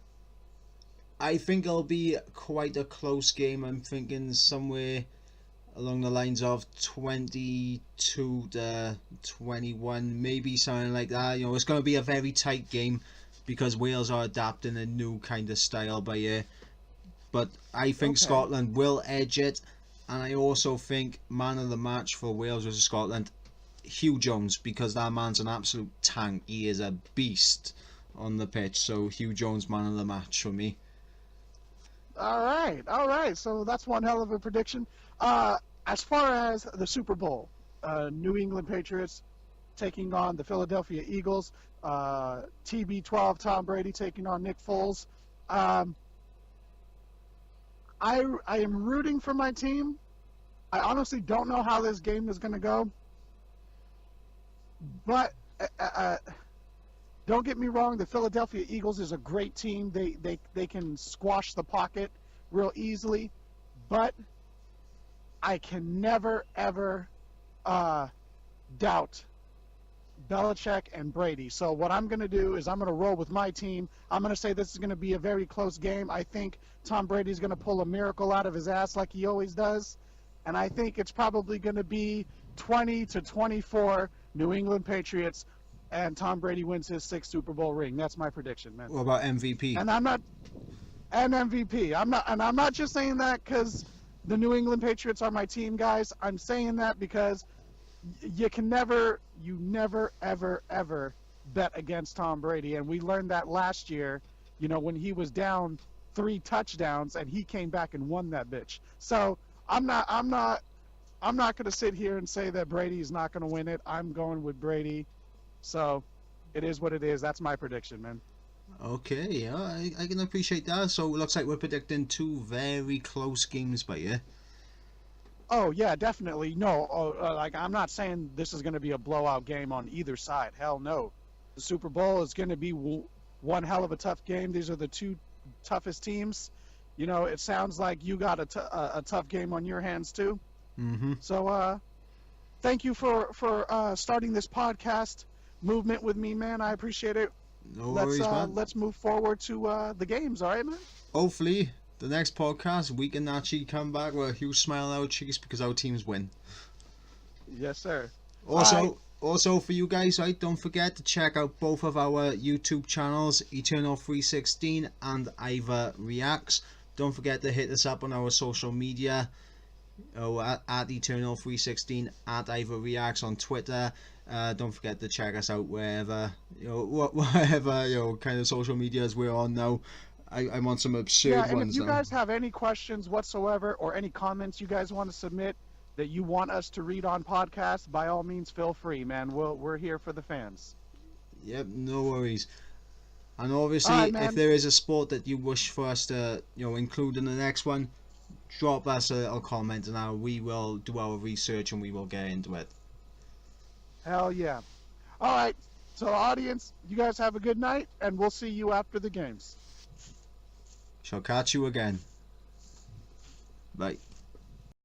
A: I think it'll be quite a close game. I'm thinking somewhere along the lines of 22 to 21, maybe something like that. It's going to be a very tight game because Wales are adapting a new kind of style by year. But I think
B: Okay.
A: Scotland will edge it, and I also think man of the match for Wales versus Scotland, Hugh Jones, because that man's an absolute tank. He is a beast on the pitch. So Hugh Jones, man of the match for me.
B: all right. So that's one hell of a prediction. As far as the Super Bowl, New England Patriots taking on the Philadelphia Eagles, TB12 Tom Brady taking on Nick Foles. I am rooting for my team. I honestly don't know how this game is going to go, but don't get me wrong. The Philadelphia Eagles is a great team. They can squash the pocket real easily, but I can never, ever doubt Belichick and Brady. So what I'm going to do is I'm going to roll with my team. I'm going to say this is going to be a very close game. I think Tom Brady's going to pull a miracle out of his ass like he always does. And I think it's probably going to be 20-24 New England Patriots, and Tom Brady wins his 6th Super Bowl ring. That's my prediction, man.
A: What about MVP?
B: And MVP. I'm not just saying that because the New England Patriots are my team, guys. I'm saying that because you never, ever bet against Tom Brady, and we learned that last year. When he was down 3 touchdowns, and he came back and won that bitch. So I'm not going to sit here and say that Brady's not going to win it. I'm going with Brady. So it is what it is. That's my prediction, man.
A: Okay, yeah, I can appreciate that. So it looks like we're predicting two very close games by you.
B: Oh yeah, definitely. No, like I'm not saying this is going to be a blowout game on either side. Hell no. The Super Bowl is going to be one hell of a tough game. These are the two toughest teams. You know, it sounds like you got a tough game on your hands too.
A: Mm-hmm.
B: So thank you for starting this podcast movement with me, man. I appreciate it.
A: No worries, man.
B: Let's move forward to the games. All right, man.
A: Hopefully, the next podcast we can actually come back with a huge smile on our cheeks because our teams win.
B: Yes, sir.
A: Also for you guys, right? Don't forget to check out both of our YouTube channels, Eternal 316 and Ivor Reacts. Don't forget to hit us up on our social media. At Eternal 316, at Ivor Reacts on Twitter. Don't forget to check us out wherever whatever kind of social medias we're on now. I want some absurd ones.
B: And if you
A: now.
B: guys have any questions whatsoever or any comments you guys want to submit that you want us to read on podcast, by all means feel free, man. We're here for the fans.
A: Yep, no worries. And obviously,
B: right,
A: if there is a sport that you wish for us to include in the next one, drop us a little comment and we will do our research and we will get into it.
B: Hell yeah. All right. So audience, you guys have a good night and we'll see you after the games.
A: Shall catch you again. Bye.